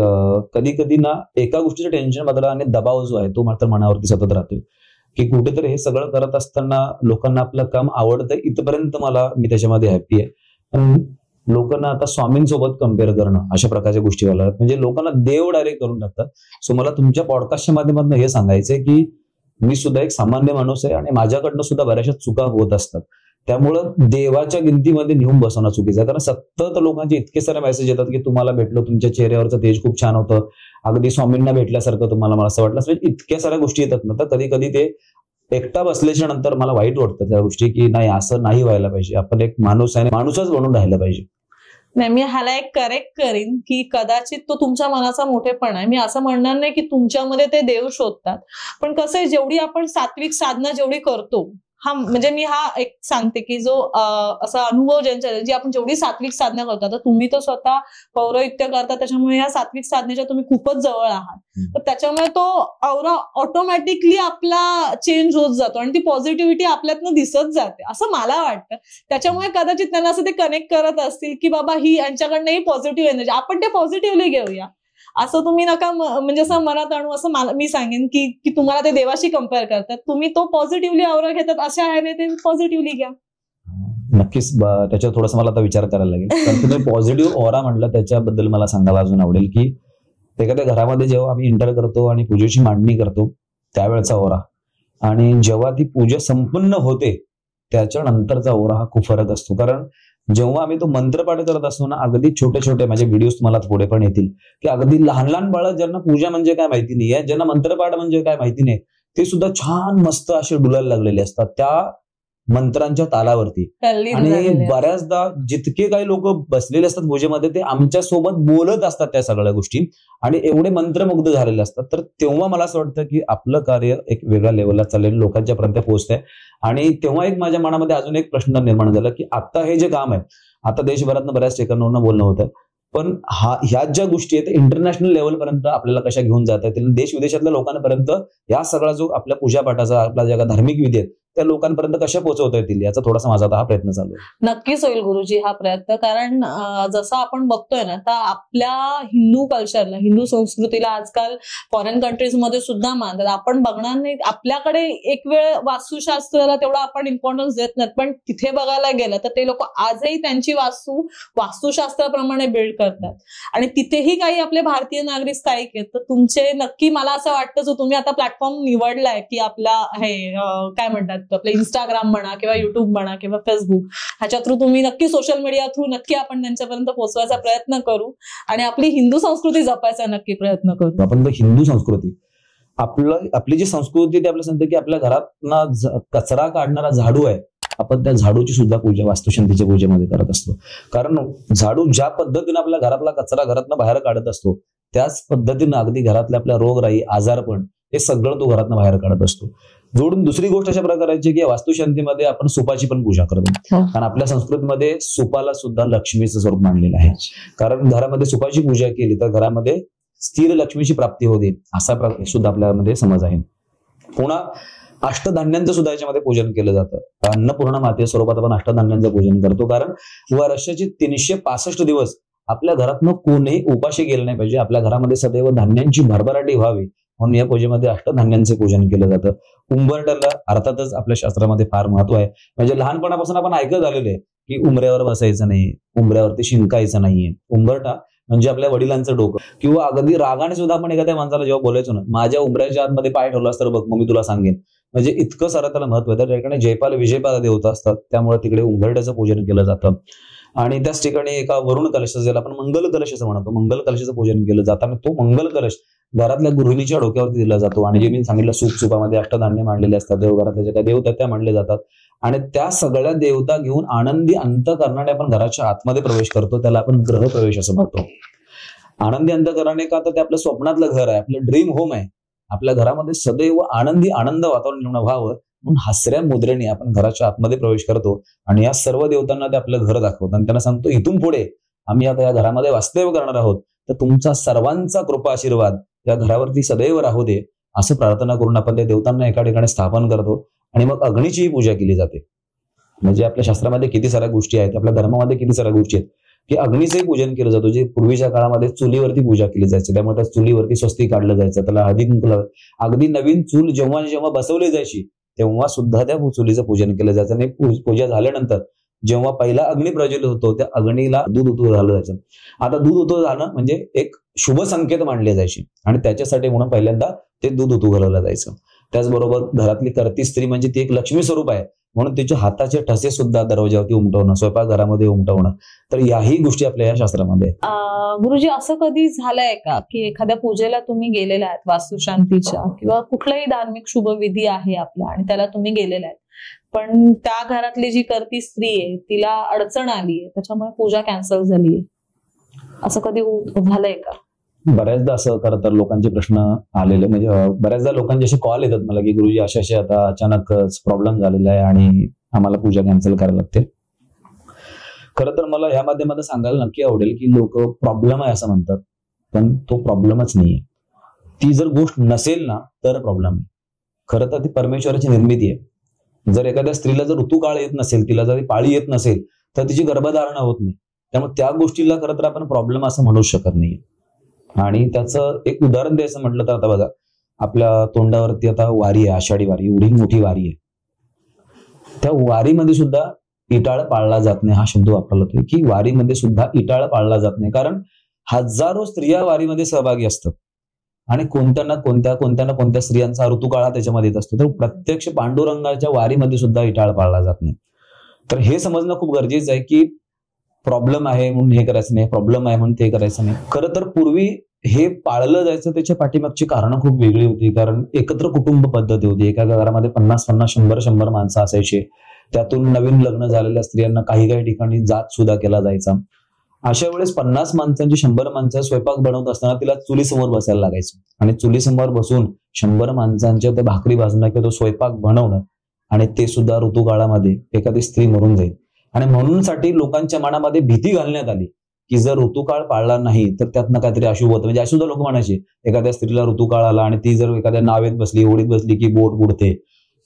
कधी कधी ना एका गोष्टीचं टेन्शन बदला आणि दबाव जो आहे तो मात्र मनावरती सतत राहतोय, की कुठेतरी हे सगळं करत असताना लोकांना आपलं काम आवडतं इथपर्यंत मी त्याच्यामध्ये हॅप्पी आहे, पण लोकांना आता स्वामींसोबत कम्पेअर करणं अशा प्रकारच्या गोष्टी व्हायला म्हणजे लोकांना देव डायरेक्ट करून टाकतात. सो मला तुमच्या पॉडकास्टच्या माध्यमातून हे सांगायचंय की मी सुद्धा एक सामान्य माणूस आहे आणि माझ्याकडनं सुद्धा बऱ्याचशा चुका होत असतात. त्यामुळं देवाच्या गिनतीमध्ये नेऊन बसवणं चुकीचं आहे, कारण सतत लोकांचे इतके सारे मेसेज येतात की तुम्हाला भेटलो, तुमच्या चेहऱ्यावरचं तेज खूप छान होतं, अगदी स्वामींना भेटल्यासारखं तुम्हाला, मला असं वाटलं. इतक्या साऱ्या गोष्टी येतात ना, तर कधी कधी ते एकटा बसल्याच्या नंतर मला वाईट वाटतं त्या गोष्टी, की नाही असं नाही व्हायला पाहिजे, आपण एक माणूस आहे, माणूसच बनून राहिलं पाहिजे. नाही, मी ह्याला एक करेक्ट करीन की कदाचित तो तुमच्या मनाचा मोठेपणा आहे. मी असं म्हणणार नाही की तुमच्यामध्ये ते देव शोधतात, पण कसं आहे, जेवढी आपण सात्विक साधना जेवढी करतो, हा म्हणजे मी एक सांगते की जो असा अनुभव जी आपण जेवढी सात्विक साधना करतो, तर तुम्ही तो स्वतः पौरोहित्य करता, त्याच्यामुळे ह्या सात्विक साधनेच्या तुम्ही खूपच जवळ आहात. तर त्याच्यामुळे तो औरा ऑटोमॅटिकली आपला चेंज होत जातो आणि ती पॉझिटिव्हिटी आपल्यातनं दिसत जाते असं मला वाटतं. त्याच्यामुळे कदाचित त्यांना असं ते कनेक्ट करत असतील की बाबा ही यांच्याकडनं ही पॉझिटिव्ह एनर्जी, आपण ते पॉझिटिव्हली घेऊया. असं तुम्ही नका म्हणजे असं मनात आणू, असं मी सांगेन की तुम्हाला ते देवाशी कम्पेअर करतात, तुम्ही तो पॉझिटिव्हली औरा घेतात, अशा आहे ते पॉझिटिव्हली घ्या. नक्कीच त्याच्यावर थोडासा मला आता विचार करायला लागेल. कारण तुम्ही पॉझिटिव्ह ऑरा म्हटलं त्याच्याबद्दल मला सांगायला अजून आवडेल की एखाद्या घरामध्ये जेव्हा आम्ही एंटर करतो आणि पूजेची मांडणी करतो त्यावेळेचा ओरा आणि जेव्हा ती पूजा संपन्न होते त्याच्यानंतरचा ओरा हा खूप फरक असतो. कारण जेव्हा आम्ही तो मंत्रपाठ करत असतो ना, अगदी छोटे छोटे माझे व्हिडिओज तुम्हाला पुढे पण येतील की अगदी लहान लहान बाळं ज्यांना पूजा म्हणजे काय माहिती नाहीये, ज्यांना मंत्रपाठ म्हणजे काय माहिती नाही, ते सुद्धा छान मस्त असे डुलायला लागलेले असतात त्या मंत्रांच्या तालावरती. आणि बऱ्याचदा जितके काही लोक बसलेले असतात पूजेमध्ये ते आमच्या सोबत बोलत असतात त्या सगळ्या गोष्टी आणि एवढे मंत्रमुग्ध झालेले असतात. तर तेव्हा मला असं वाटतं की आपलं कार्य एक वेगळ्या लेवलला चाललेलं लोकांच्या पर्यंत पोहोचतंय. आणि तेव्हा एक माझ्या मनामध्ये अजून एक प्रश्न निर्माण झाला की आता हे जे काम आहे, आता देशभरातनं बऱ्याच ठिकाणांवरून बोलणं होतं, पण ह्या ज्या गोष्टी आहेत इंटरनॅशनल लेवलपर्यंत आपल्याला कशा घेऊन जाता येतील, देश विदेशातल्या लोकांपर्यंत या सगळा जो आपल्या पूजापाठाचा आपला ज्या धार्मिक विधी आहेत त्या लोकांपर्यंत कशा पोहोचवता येतील याचा थोडासा माझा हा प्रयत्न चालू आहे. नक्कीच होईल गुरुजी हा प्रयत्न, कारण जसं आपण बघतोय ना, तर आपल्या हिंदू कल्चरला, हिंदू संस्कृतीला आजकाल फॉरेन कंट्रीजमध्ये सुद्धा मानतात. आपण बघणार नाही, आपल्याकडे एक वेळ वास्तुशास्त्राला तेवढा आपण इम्पॉर्टन्स देत नाही, पण तिथे बघायला गेलं तर ते लोक आजही त्यांची वास्तुशास्त्राप्रमाणे बिल्ड करतात. आणि तिथेही काही आपले भारतीय नागरिक स्थायिक आहेत. तर तुमचे नक्की मला असं वाटतं, जो तुम्ही आता प्लॅटफॉर्म निवडलाय की आपला हे काय म्हणतात आपलं इंस्टाग्राम म्हणा किंवा युट्यूब म्हणा किंवा फेसबुक, ह्याच्या थ्रू तुम्ही नक्की सोशल मीडिया थ्रू नक्की आपण त्यांच्यापर्यंत पोहोचवायचा प्रयत्न करू आणि आपली हिंदू संस्कृती जपायचा नक्की प्रयत्न करू. आपण हिंदू संस्कृती आपली जी संस्कृती ती आपल्याला सांगते की आपल्या घरात कचरा काढणारा झाडू आहे, आपण त्या झाडूची सुद्धा पूजा वास्तुशांतीच्या पूजेमध्ये करत असतो. कारण झाडू ज्या पद्धतीने आपल्या घरातला कचरा घरातनं बाहेर काढत असतो त्याच पद्धतीनं अगदी घरातल्या आपल्या रोगराई आजारपण हे सगळं तो घरातनं बाहेर काढत असतो. जोडून दुसरी गोष्ट अशा प्रकारची की वास्तुशांतीमध्ये आपण सुपाची पण पूजा करतो. कारण आपल्या संस्कृतीमध्ये सुपाला सुद्धा लक्ष्मीचं स्वरूप मानलेलं आहे. कारण घरामध्ये सुपाची पूजा केली तर घरामध्ये स्थिर लक्ष्मीची प्राप्ती होते असा सुद्धा आपल्यामध्ये समज आहे. पुन्हा अष्टधान्यांचं सुद्धा याच्यामध्ये पूजन केलं जातं. अन्नपूर्णा माते स्वरूपात आपण अष्टधान्यांचं पूजन करतो. कारण वर्षाचे 365 दिवस आपल्या घरातनं कोणीही उपाशी गेलं नाही पाहिजे, आपल्या घरामध्ये सदैव धान्यांची भरभराटी व्हावी म्हणून या पूजेमध्ये अष्टधान्यांचे पूजन केलं जातं. उंबरठ्याला अर्थातच आपल्या शास्त्रामध्ये फार महत्व आहे. म्हणजे लहानपणापासून आपण ऐकत आलेलं आहे की उंबऱ्यावर बसायचं नाही, उंबऱ्यावरती शिंकायचं नाहीये. उंबरठा म्हणजे आपल्या वडिलांचं डोकं. किंवा अगदी रागाने सुद्धा आपण एखाद्या माणसाला जेव्हा बोलायचो ना, माझ्या उंबऱ्याच्या आतमध्ये पाय ठेवलास तर बघ मग मी तुला सांगेन, म्हणजे इतकं सारं त्याला महत्व आहे. त्या ठिकाणी जयपाल विजयपाल देवता असतात, त्यामुळे तिकडे उंबरठ्याचं पूजन केलं जातं. आणि त्याच ठिकाणी एका वरुण कलश, ज्याला आपण मंगल कलश असं म्हणतो, मंगल कलशाचं पूजन केलं जातं. आणि तो मंगल कलश घरातल्या गृहिणीच्या डोक्यावरती दिला जातो. आणि जे मी सांगितलं सुपामध्ये अष्टधान्य मांडलेले असतात, घरातल्या ज्या काही देवता त्या मांडले जातात. आणि त्या सगळ्या देवता घेऊन आनंदी अंतःकरणाने आपण घराच्या आतमध्ये प्रवेश करतो, त्याला आपण ग्रहप्रवेश असं म्हणतो. आनंदी अंतःकरणाने का, तर ते आपलं स्वप्नातलं घर आहे, आपलं ड्रीम होम आहे. आपल्या घरामध्ये सदैव आनंदी आनंद वातावरण निर्माण व्हावं म्हणून हसऱ्या मुद्रेने आपण घराच्या आतमध्ये प्रवेश करतो आणि या सर्व देवतांना ते आपलं घर दाखवतो आणि त्यांना सांगतो, इथून पुढे आम्ही आता या घरामध्ये वास्तव्य करणार आहोत, तर तुमचा सर्वांचा कृपा आशीर्वाद या घरावरती सदैव राहू दे, असं प्रार्थना करून आपण त्या देवतांना एका ठिकाणी स्थापन करतो. आणि मग अग्नीचीही पूजा केली जाते. म्हणजे आपल्या शास्त्रामध्ये किती साऱ्या गोष्टी आहेत, आपल्या धर्मामध्ये किती साऱ्या गोष्टी आहेत की अग्नीचंही पूजन केलं जातं. जे पूर्वीच्या काळामध्ये चुलीवरती पूजा केली जायची, त्यामुळे त्या चुलीवरती स्वस्ती काढलं जायचं, त्याला हळदी कुंकू, अगदी नवीन चूल जेव्हा जेव्हा बसवली जायची तेव्हा सुद्धा त्या चुलीचं पूजन केलं जायचं. आणि पूजा झाल्यानंतर जेव्हा पहिला अग्नी प्रज्वलित होतो त्या अग्नीला दूध उतू घाललं जायचं. आता दूध उतू घालणं म्हणजे एक शुभ संकेत मानले जायचे आणि त्याच्यासाठी म्हणून पहिल्यांदा ते दूध उतू घालवलं जायचं. त्याचबरोबर घरातली करती स्त्री म्हणजे ती एक लक्ष्मी स्वरूप आहे म्हणून तिच्या हाताचे ठसे सुद्धा दरवाजावरती उमटवणं, स्वयंपाकघरामध्ये उमटवणं, तर याही गोष्टी आपल्या या शास्त्रामध्ये आहेत. गुरुजी, असं कधी झालंय का की एखाद्या पूजेला तुम्ही गेलेला आहात वास्तुशांतीच्या किंवा कुठलाही धार्मिक शुभविधी आहे आपला आणि त्याला तुम्ही गेलेला आहेत, पण त्या घरातली जी करती स्त्री आहे तिला अडचण आलीये, त्याच्यामुळे पूजा कॅन्सल झालीये, असं कधी झालंय का? बऱ्याचदा असं खरं तर लोकांचे प्रश्न आलेले, म्हणजे बऱ्याचदा लोकांचे असे कॉल येतात मला की गुरुजी असे आता अचानकच प्रॉब्लेम झालेला आहे आणि आम्हाला पूजा कॅन्सल करायला लागते. खरं तर मला या माध्यमात सांगायला नक्की आवडेल की लोक प्रॉब्लेम आहे असं म्हणतात, पण तो प्रॉब्लेमच नाहीये. ती जर गोष्ट नसेल ना तर प्रॉब्लेम आहे. खरं तर ती परमेश्वराची निर्मिती आहे. जर एखाद्या स्त्रीला जर ऋतुकाळ येत नसेल, तिला जर पाळी येत नसेल तर तिची गर्भधारणा होत नाही. त्यामुळे त्या गोष्टीला खरं तर आपण प्रॉब्लेम असं म्हणू शकत नाही. आणि त्याचं एक उदाहरण द्यायचं म्हटलं तर आता बघा, आपल्या तोंडावरती आता वारी आहे, आषाढी वारी, एवढी मोठी वारी आहे. त्या वारीमध्ये सुद्धा इटाळ पाळला जात नाही हा शब्द वापरला जातोय की वारीमध्ये सुद्धा इटाळ पाळला जात नाही, कारण हजारो स्त्रिया वारीमध्ये सहभागी असतात आणि कोणत्या ना कोणत्या स्त्रियांचा ऋतुकाळ त्याच्यामध्ये येत असतो. तर प्रत्यक्ष पांडुरंगाच्या वारीमध्ये सुद्धा इटाळ पाळला जात नाही. तर हे समजणं खूप गरजेचं आहे की प्रॉब्लेम आहे म्हणून हे करायचं नाही, प्रॉब्लेम आहे म्हणून ते करायचं नाही. खरं तर पूर्वी हे पाळलं जायचं त्याच्या पाठीमागची कारणं खूप वेगळी होती, कारण एकत्र कुटुंब पद्धती होती. एका घरामध्ये 50-50, 100-100 माणसं असायचे. त्यातून नवीन लग्न झालेल्या स्त्रियांना काही ठिकाणी जात सुद्धा केला जायचा. अशा वेळेस 50 माणसांची 100 माणसं स्वयंपाक बनवत असताना तिला चुलीसमोर बसायला लागायचं आणि चुलीसमोर बसून 100 माणसांच्या त्या भाकरी भाजणं किंवा तो स्वयंपाक बनवणं, आणि ते सुद्धा ऋतुकाळामध्ये एखादी स्त्री मरून जाईल. आणि म्हणूनसाठी लोकांच्या मनामध्ये भीती घालण्यात आली की जर ऋतुकाळ पाळला नाही तर त्यातनं काहीतरी अशुभ होतं. म्हणजे अशुद्ध लोक म्हणायचे एखाद्या स्त्रीला ऋतुकाळ आला आणि ती जर एखाद्या नावेत बसली, होडीत बसली की बोट बुडते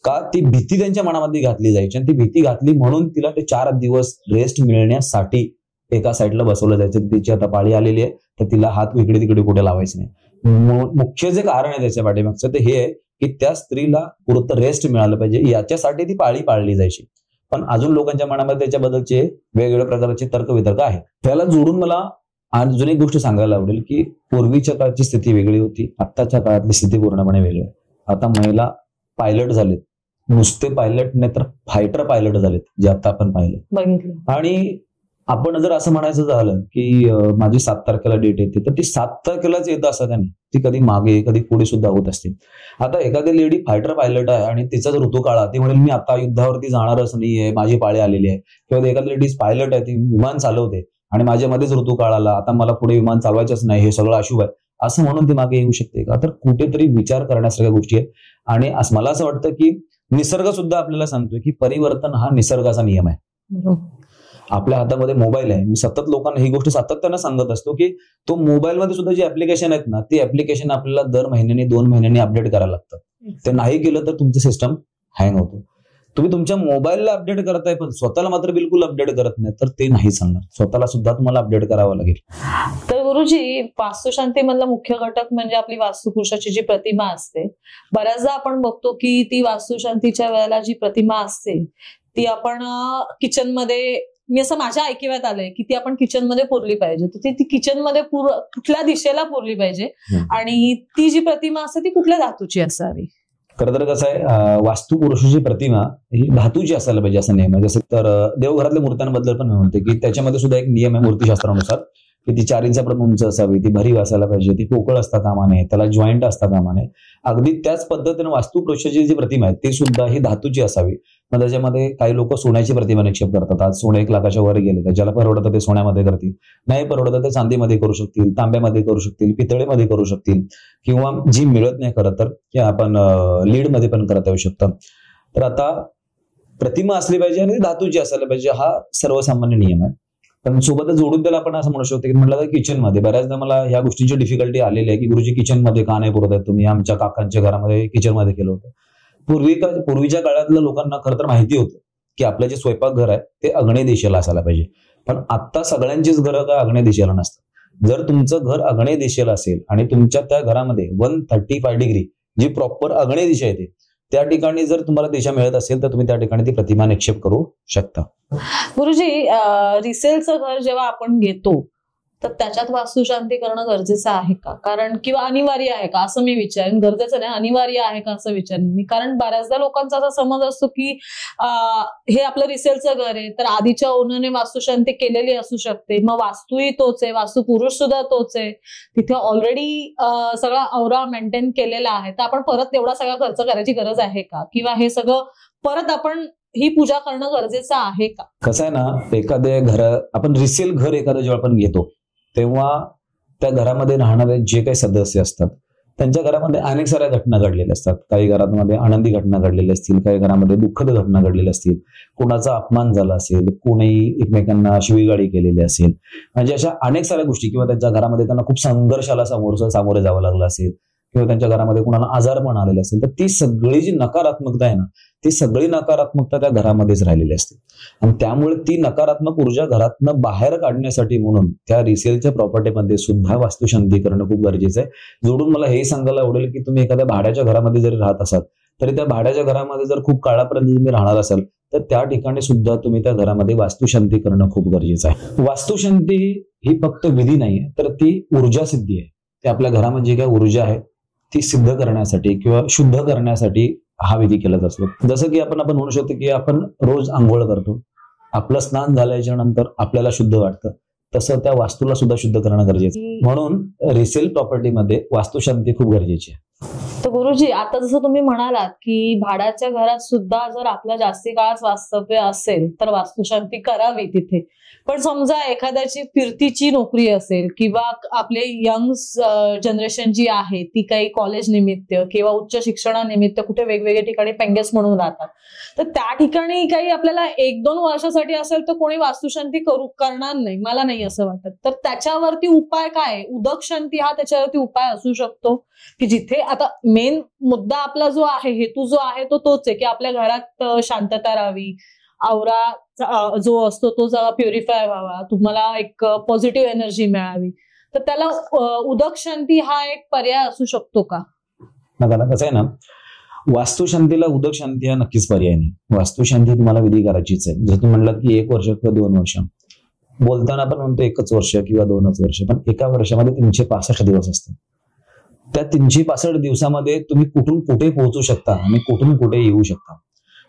का, ती भीती त्यांच्या मनामध्ये घातली जायची. आणि ती भीती घातली म्हणून तिला ते 4 दिवस रेस्ट मिळण्यासाठी एका साईडला बसवलं जायचं. तिची आता पाळी आलेली आहे तर तिला हात इकडे तिकडे कुठे लावायचे नाही. मुख्य जे कारण आहे त्याच्या पाठीमागचं ते हे आहे की त्या स्त्रीला पुरतं रेस्ट मिळालं पाहिजे, याच्यासाठी ती पाळी पाळली जायची. पण अजून लोकांच्या मनामध्ये त्याच्याबद्दलचे वेगवेगळ्या प्रकारचे तर्कवितर्क आहेत. त्याला जोडून मला अजून एक गोष्ट सांगायला आवडेल की पूर्वीच्या काळाची स्थिती वेगळी होती, आत्ताच्या काळातली स्थिती पूर्णपणे वेगळी आहे. आता महिला पायलट झालेत, नुसते पायलट नाही तर फायटर पायलट झालेत, जे आता आपण पाहिलं. आणि आपण जर असं म्हणायचं झालं की माझी 7 तारखेला डेट येते तर ती 7 तारखेलाच येत असं नाही, ती कधी मागे कधी पुढे सुद्धा होत असते. आता एखादी लेडी फायटर पायलट आहे आणि तिचा जर ऋतुकाळ ती म्हणेल मी आता युद्धावरती जाणारच नाहीये, माझी पाळी आलेली आहे. किंवा एखादी लेडीज पायलट आहे, ती विमान चालवते आणि माझ्यामध्येच ऋतुकाळ आला, आता मला पुढे विमान चालवायचंच नाही, हे सगळं अशुभ आहे असं म्हणून ती मागे येऊ शकते का? तर कुठेतरी विचार करण्यासारख्या गोष्टी आहेत. आणि मला असं वाटतं की निसर्ग सुद्धा आपल्याला सांगतोय की परिवर्तन हा निसर्गाचा नियम आहे. आपल्या हातामध्ये मोबाईल आहे. मी सतत लोकांना ही गोष्ट सातत्यानं सांगत असतो की तो मोबाईलमध्ये सुद्धा जे ऍप्लिकेशन आहेत ना, ते ऍप्लिकेशन आपल्याला दर महिन्याने 2 महिन्यांनी अपडेट करायला लागतं. ते नाही केलं तर तुमचं सिस्टम हँग होतो. तुम्ही तुमच्या मोबाईलला अपडेट करताय पण स्वतःला मात्र बिलकुल अपडेट करत नाही, तर ते नाही चालणार. स्वतःला सुद्धा तुम्हाला अपडेट करावं लागेल. तर गुरुजी, वास्तुशांतीमधला मुख्य घटक म्हणजे आपली वास्तुपुरुषाची जी प्रतिमा असते. बऱ्याचदा आपण बघतो की ती वास्तुशांतीच्या वेळेला जी प्रतिमा असते ती आपण किचनमध्ये, मी असं माझ्या ऐकिवात आलंय की ती आपण किचनमध्ये पुरली पाहिजे. तर ती किचनमध्ये कुठल्या दिशेला पुरली पाहिजे आणि ती जी प्रतिमा असते ती कुठल्या धातूची असावी? खरं तर कसं आहे, वास्तुपुरुषाची प्रतिमा ही धातूची असायला पाहिजे असं नियम आहे. जसं तर देवघरातल्या मूर्त्यांबद्दल पण मी म्हणते की त्याच्यामध्ये सुद्धा एक नियम आहे मूर्तीशास्त्रानुसार की ती 4 इंचापर्यंत उंच असावी, ती भरीव असायला पाहिजे, ती पोकळ असता कामा नये, त्याला जॉईंट असता कामा नये. अगदी त्याच पद्धतीने वास्तुपुरुषाची जी प्रतिमा आहे ती सुद्धा ही धातूची असावी. मग त्याच्यामध्ये काही लोक सोन्याची प्रतिमा निक्षेप करतात. आज सोने 1 लाखाच्या वर गेले, तर ज्याला परवडतं ते सोन्यामध्ये करतील, नाही परवडतं ते चांदीमध्ये करू शकतील, तांब्यामध्ये करू शकतील, पितळेमध्ये करू शकतील, किंवा जी मिळत नाही खरं तर की आपण लीडमध्ये पण करता येऊ शकतं. तर आता प्रतिमा असली पाहिजे आणि धातूची असायला पाहिजे, हा सर्वसामान्य नियम आहे. पण सोबतच जोडून त्याला आपण असं म्हणू शकतो की म्हटलं तर किचनमध्ये बऱ्याचदा मला ह्या गोष्टीची डिफिकल्टी आलेली आहे की गुरुजी किचनमध्ये का नाही पुरत आहे तुम्ही. आमच्या काकांच्या घरामध्ये किचनमध्ये केलं होतं. पूर्वीच्या काळातल्या लोकांना खरं तर माहिती होतं की आपलं जे स्वयंपाकघर आहे ते आग्नेय दिशेला असायला पाहिजे. पण आता सगळ्यांचीच घरं काय आग्नेय दिशेला नसतात. जर तुमचं घर आग्नेय दिशेला असेल आणि तुमच्या त्या घरामध्ये 135 डिग्री जी प्रॉपर आग्नेय दिशा येते त्या ठिकाणी जर तुम्हाला दिशा मिळत असेल तर तुम्ही त्या ठिकाणी ती प्रतिमा निक्षेप करू शकता. गुरुजी, रिसेलचं घर जेव्हा आपण घेतो तर त्याच्यात वास्तुशांती करणं गरजेचं आहे का? कारण किंवा अनिवार्य आहे का असं मी विचारेन. गरजेचं नाही, अनिवार्य आहे का असं विचारेन मी. कारण बऱ्याचदा लोकांचा असा समज असतो की हे आपलं रिसेलचं घर आहे तर आधीच्या ओनरने वास्तुशांती केलेली असू शकते, मग वास्तूही तोच आहे, वास्तू पुरुष सुद्धा तोच आहे, तिथे ऑलरेडी सगळा औरा मेंटेन केलेला आहे, तर आपण परत एवढा सगळा खर्च करायची गरज आहे का? किंवा हे सगळं परत आपण ही पूजा करणं गरजेचं आहे का? कसं आहे ना, एखाद्या आपण रिसेल घर एखादं जेव्हा आपण घेतो तेव्हा त्या घरामध्ये राहणारे जे काही सदस्य असतात त्यांच्या घरामध्ये अनेक साऱ्या घटना घडलेल्या असतात. काही घरांमध्ये आनंदी घटना घडलेल्या असतील, काही घरामध्ये दुःखद घटना घडलेल्या असतील, कोणाचा अपमान झाला असेल, कोणी एकमेकांना शिवीगाळी केलेली असेल, म्हणजे अशा अनेक साऱ्या गोष्टी, किंवा त्यांच्या घरामध्ये त्यांना खूप संघर्षाला सामोरे जावं लागलं असेल, किंवा त्यांच्या घरामध्ये कोणाला आजारपण आलेले असेल, तर ती सगळी जी नकारात्मकता आहे ना ती सगळी नकारात्मकता त्या घरामध्येच राहिलेली असते. आणि त्यामुळे ती नकारात्मक ऊर्जा घरातनं बाहेर काढण्यासाठी म्हणून त्या रिसेलच्या प्रॉपर्टीमध्ये सुद्धा वास्तुशांती करणं खूप गरजेचं आहे. जोडून मला हे सांगायला आवडेल की तुम्ही एखाद्या भाड्याच्या घरामध्ये जरी राहत असाल तरी त्या भाड्याच्या घरामध्ये जर खूप काळापर्यंत तुम्ही राहणार असाल तर त्या ठिकाणी सुद्धा तुम्ही त्या घरामध्ये वास्तुशांती करणं खूप गरजेचं आहे. वास्तुशांती ही फक्त विधी नाहीये तर ती ऊर्जा सिद्धी आहे. ते आपल्या घरामध्ये जी काही ऊर्जा आहे ती सिद्ध करण्यासाठी किंवा शुद्ध करण्यासाठी हा विधी केला जातो. जसं की आपण म्हणू शकतो की आपण रोज आंघोळ करतो, आपलं स्नान झाल्याच्या नंतर आपल्याला शुद्ध वाटतं, तसं त्या वास्तूला सुद्धा शुद्ध करणं गरजेचं. म्हणून रिसेल प्रॉपर्टीमध्ये वास्तुशांती खूप गरजेची आहे. तर गुरुजी, आता जसं तुम्ही म्हणालात की भाड्याच्या घरात सुद्धा जर आपल्या जास्ती काळात वास्तव्य असेल तर वास्तुशांती करावी तिथे. पण समजा एखाद्याची फिरतीची नोकरी असेल किंवा आपले यंग जनरेशन जी आहे ती काही कॉलेज निमित्त किंवा उच्च शिक्षणानिमित्त कुठे वेगवेगळ्या ठिकाणी पेंगेस म्हणून राहतात, तर त्या ठिकाणी काही आपल्याला 1-2 वर्षासाठी असेल तर कोणी वास्तुशांती करणार नाही, मला नाही असं वाटत. तर त्याच्यावरती उपाय काय? उदक शांती हा त्याच्यावरती उपाय असू शकतो की जिथे आता मेन मुद्दा आपला जो आहे, हेतू जो आहे तो तोच आहे की आपल्या घरात शांतता राहावी, औरा जो असतो तो जरा प्युरिफाय व्हावा, तुम्हाला एक पॉझिटिव्ह एनर्जी मिळावी, तर त्याला उदक शांती हा एक पर्याय असू शकतो का? कसं आहे ना, वास्तुशांतीला उदक शांती हा नक्कीच पर्याय नाही. वास्तुशांती तुम्हाला विधी करायचीच आहे. जसं तुम्ही म्हणलात की 1 वर्ष किंवा 2 वर्ष, बोलताना आपण म्हणतो 1च वर्ष किंवा 2च वर्ष, पण एका वर्षामध्ये 365 दिवस असतात. त्या 365 दिवसामध्ये तुम्ही कुठून कुठे पोहोचू शकता आणि कुठून कुठे येऊ शकता.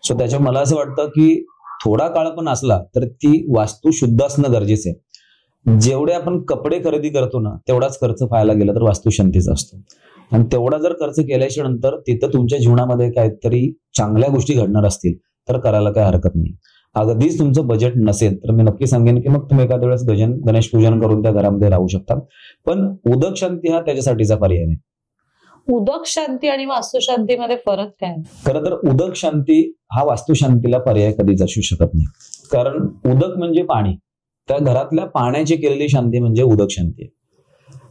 सो त्याच्यावर मला असं वाटतं की थोडा काळ पण असला तर ती वास्तू शुद्ध असणं गरजेचं आहे. जेवढे आपण कपडे खरेदी करतो ना तेवढाच खर्च पाहायला गेला तर वास्तुशांतीचा असतो. आणि तेवढा जर खर्च केल्याच्या नंतर तिथं तुमच्या जीवनामध्ये काहीतरी चांगल्या गोष्टी घडणार असतील तर करायला काही हरकत नाही. अगदीच तुमचं बजेट नसेल तर मी नक्की सांगेन की मग तुम्ही एखाद्या वेळेस गणेश पूजन करून त्या घरामध्ये राहू शकता. पण उदक शांती हा त्याच्यासाठीचा पर्याय नाही. उदक शांती आणि वास्तुशांतीमध्ये फरक काय? खरं तर उदक शांती हा वास्तुशांतीला पर्याय कधीच असू शकत नाही. कारण उदक म्हणजे पाणी, त्या घरातल्या पाण्याची केलेली शांती म्हणजे उदक शांती आहे.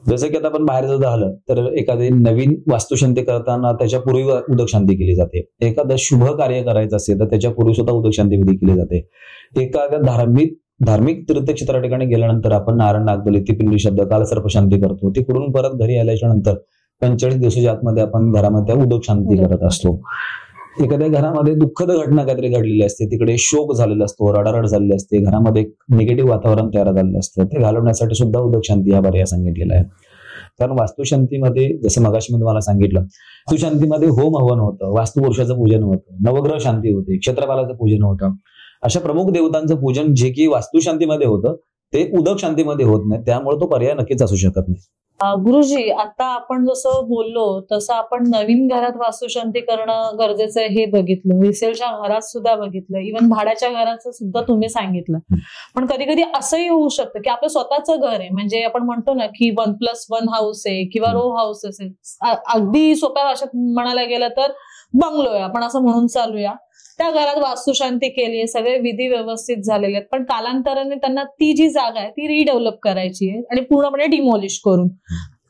जसं की आता आपण बाहेर जर झालं तर एखादी नवीन वास्तुशांती करताना त्याच्यापूर्वी उदक शांती केली जाते. एखादं शुभ कार्य करायचं असेल तर त्याच्यापूर्वी सुद्धा उदक शांती विधी केली जाते. एखाद्या धार्मिक तीर्थक्षेत्रा ठिकाणी गेल्यानंतर आपण नारायण नागबली, पिंडी शब्द, कालसर्प शांती करतो. तिकडून परत घरी आल्याच्या नंतर 45 दिवसाच्या आतमध्ये आपण घरामध्ये उदक शांती करत असतो. एखाद्या घरामध्ये दुःखद घटना काहीतरी घडलेली असते, तिकडे शोक झालेला असतो, रडारड झालेली असते, घरामध्ये निगेटिव्ह वातावरण तयार झालेलं असतं, ते घालवण्यासाठी सुद्धा उदक शांती हा पर्याय सांगितलेला आहे. कारण वास्तुशांतीमध्ये जसं मगाशी मी तुम्हाला सांगितलं, वास्तुशांतीमध्ये होम हवन होतं, वास्तुपुरुषाचं पूजन होतं, नवग्रह शांती होते, क्षेत्रपालाचं पूजन होतं. अशा प्रमुख देवतांचं पूजन जे की वास्तुशांतीमध्ये होतं ते उदक शांतीमध्ये होत नाही, त्यामुळे तो पर्याय नक्कीच असू शकत नाही. गुरुजी, आता आपण जसं बोललो तसं आपण नवीन घरात वास्तुशांती करणं गरजेचं आहे हे बघितलं, रिसेलच्या घरात सुद्धा बघितलं, इव्हन भाड्याच्या घराचं सुद्धा तुम्ही सांगितलं. पण कधी कधी असंही होऊ शकतं की आपलं स्वतःचं घर आहे, म्हणजे आपण म्हणतो ना की 1+1 हाऊस आहे किंवा रो हाऊस असेल, अगदी सोप्या भाषेत म्हणायला गेलं तर बंगलो आहे आपण असं म्हणून चालूया. त्या घरात वास्तुशांती केली आहे, सगळे विधी व्यवस्थित झालेले आहेत, पण कालांतराने त्यांना ती जी जागा आहे ती रिडेव्हलप करायची आहे आणि पूर्णपणे डिमॉलिश करून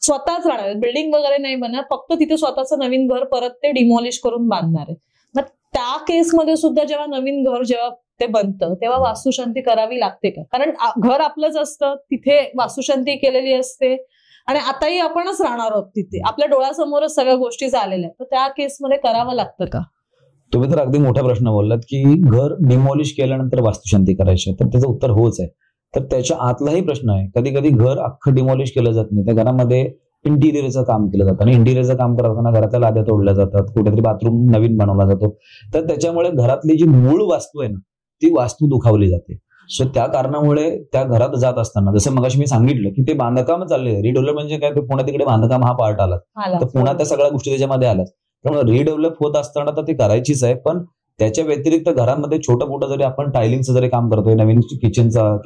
स्वतःच राहणार, बिल्डिंग वगैरे नाही बनणार, फक्त तिथे स्वतःचं नवीन घर परत ते डिमॉलिश करून बांधणार आहे. मग त्या केसमध्ये सुद्धा जेव्हा नवीन घर जेव्हा ते बनतं तेव्हा वास्तुशांती करावी लागते का? कारण घर आपलंच असतं, तिथे वास्तुशांती केलेली असते आणि आताही आपणच राहणार आहोत तिथे, आपल्या डोळ्यासमोरच सगळ्या गोष्टी झालेल्या आहेत, तर त्या केसमध्ये करावं लागतं का? तुम्ही तर अगदी मोठा प्रश्न बोललात की घर डिमॉलिश केल्यानंतर वास्तुशांती करायची, तर त्याचं उत्तर होच आहे. तर त्याच्या आतलाही प्रश्न आहे, कधी कधी घर अख्खं डिमॉलिश केलं जात नाही, त्या घरामध्ये इंटिरियरचं काम केलं जातं आणि इंटिरियरचं काम करताना घराच्या लाद्या तोडल्या जातात, कुठेतरी बाथरूम नवीन बनवला जातो, तर त्याच्यामुळे घरातली जी मूळ वास्तू आहे ना ती वास्तू दुखावली जाते. सो त्या कारणामुळे त्या घरात जात असताना, जसं मगाशी मी सांगितलं की ते बांधकाम चालले, रिडेव्हलप म्हणजे काय, पुन्हा तिकडे बांधकाम हा पार्ट आला, तर पुन्हा त्या सगळ्या गोष्टी त्याच्यामध्ये आल्या. त्यामुळे रिडेव्हलप होत असताना तर ती करायचीच आहे, पण त्याच्या व्यतिरिक्त घरामध्ये छोटं मोठं जरी आपण टायलिंगचं जरी काम करतोय, नवीन किचनचं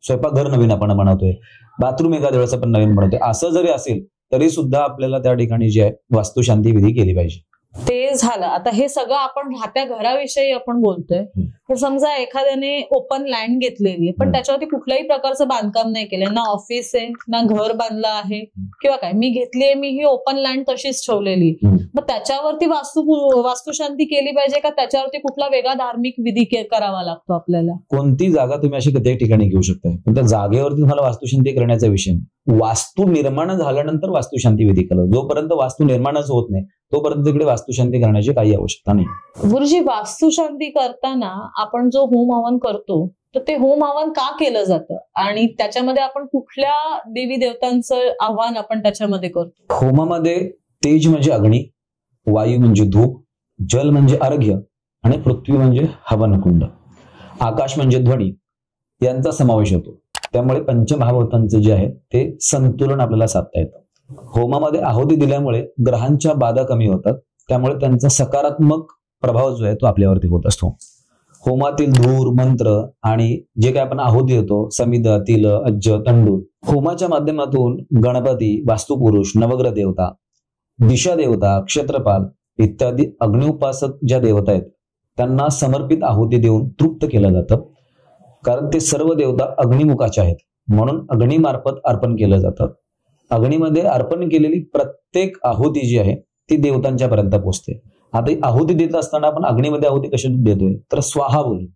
स्वयंपाकघर नवीन आपण बनवतोय, बाथरूम एखाद्या वेळेस आपण नवीन बनवतोय, असं जरी असेल तरी सुद्धा आपल्याला त्या ठिकाणी जी आहे वास्तुशांती विधी केली पाहिजे. ते झालं. आता हे सगळं आपण राहत्या घराविषयी आपण बोलतोय, तर समजा एखाद्याने ओपन लँड घेतलेली आहे पण त्याच्यावरती कुठल्याही प्रकारचं बांधकाम नाही केलंय, ना ऑफिस आहे ना घर बांधलं आहे किंवा काय, मी घेतलीये, मी ही ओपन लँड तशीच ठेवलेली, मग त्याच्यावरती वास्तुशांती केली पाहिजे का? त्याच्यावरती कुठला वेगळा धार्मिक विधी करावा लागतो आपल्याला? कोणती जागा तुम्ही अशी कित्येक ठिकाणी घेऊ शकता, पण त्या जागेवरती तुम्हाला वास्तुशांती करण्याचा विषय नाही. वास्तू निर्माण झाल्यानंतर वास्तुशांती विधी करा, जोपर्यंत वास्तू निर्माणच होत नाही तोपर्यंत तिकडे वास्तुशांती करण्याची काही आवश्यकता नाही. गुरुजी, वास्तुशांती करताना आपण जो होम हवन करतो तर ते होम हवन का केलं जातं आणि त्याच्यामध्ये आपण कुठल्या देवी देवतांचं आव्हान आपण त्याच्यामध्ये करतो? होमामध्ये तेज म्हणजे अग्नी, वायू म्हणजे धूप, जल म्हणजे अर्घ्य आणि पृथ्वी म्हणजे हवनकुंड, आकाश म्हणजे ध्वनी यांचा समावेश होतो. त्यामुळे पंचमहाभूतांचं जे आहे ते संतुलन आपल्याला साधता येतं. होमामध्ये आहुती दिल्यामुळे ग्रहांच्या बाधा कमी होतात, त्यामुळे त्यांचा सकारात्मक प्रभाव जो आहे तो आपल्यावरती होत असतो. होमातील धूर, मंत्र आणि जे काय आपण आहुती देतो, समिध, तिल, अज्ज, तंडूल, होमाच्या माध्यमातून गणपती, वास्तुपुरुष, नवग्रह देवता, दिशा देवता, क्षेत्रपाल इत्यादी अग्निउपासक ज्या देवता आहेत त्यांना समर्पित आहुती देऊन तृप्त केलं जातं. कारण ते सर्व देवता अग्निमुखाच्या आहेत, म्हणून अग्निमार्फत अर्पण केलं जातं. अग्नीमध्ये अर्पण केलेली प्रत्येक आहुती जी आहे ती देवतांच्या पर्यंत पोहोचते. आता आहुती देत असताना आपण अग्नीमध्ये आहुती कशी देतोय, तर स्वाहा बोलू.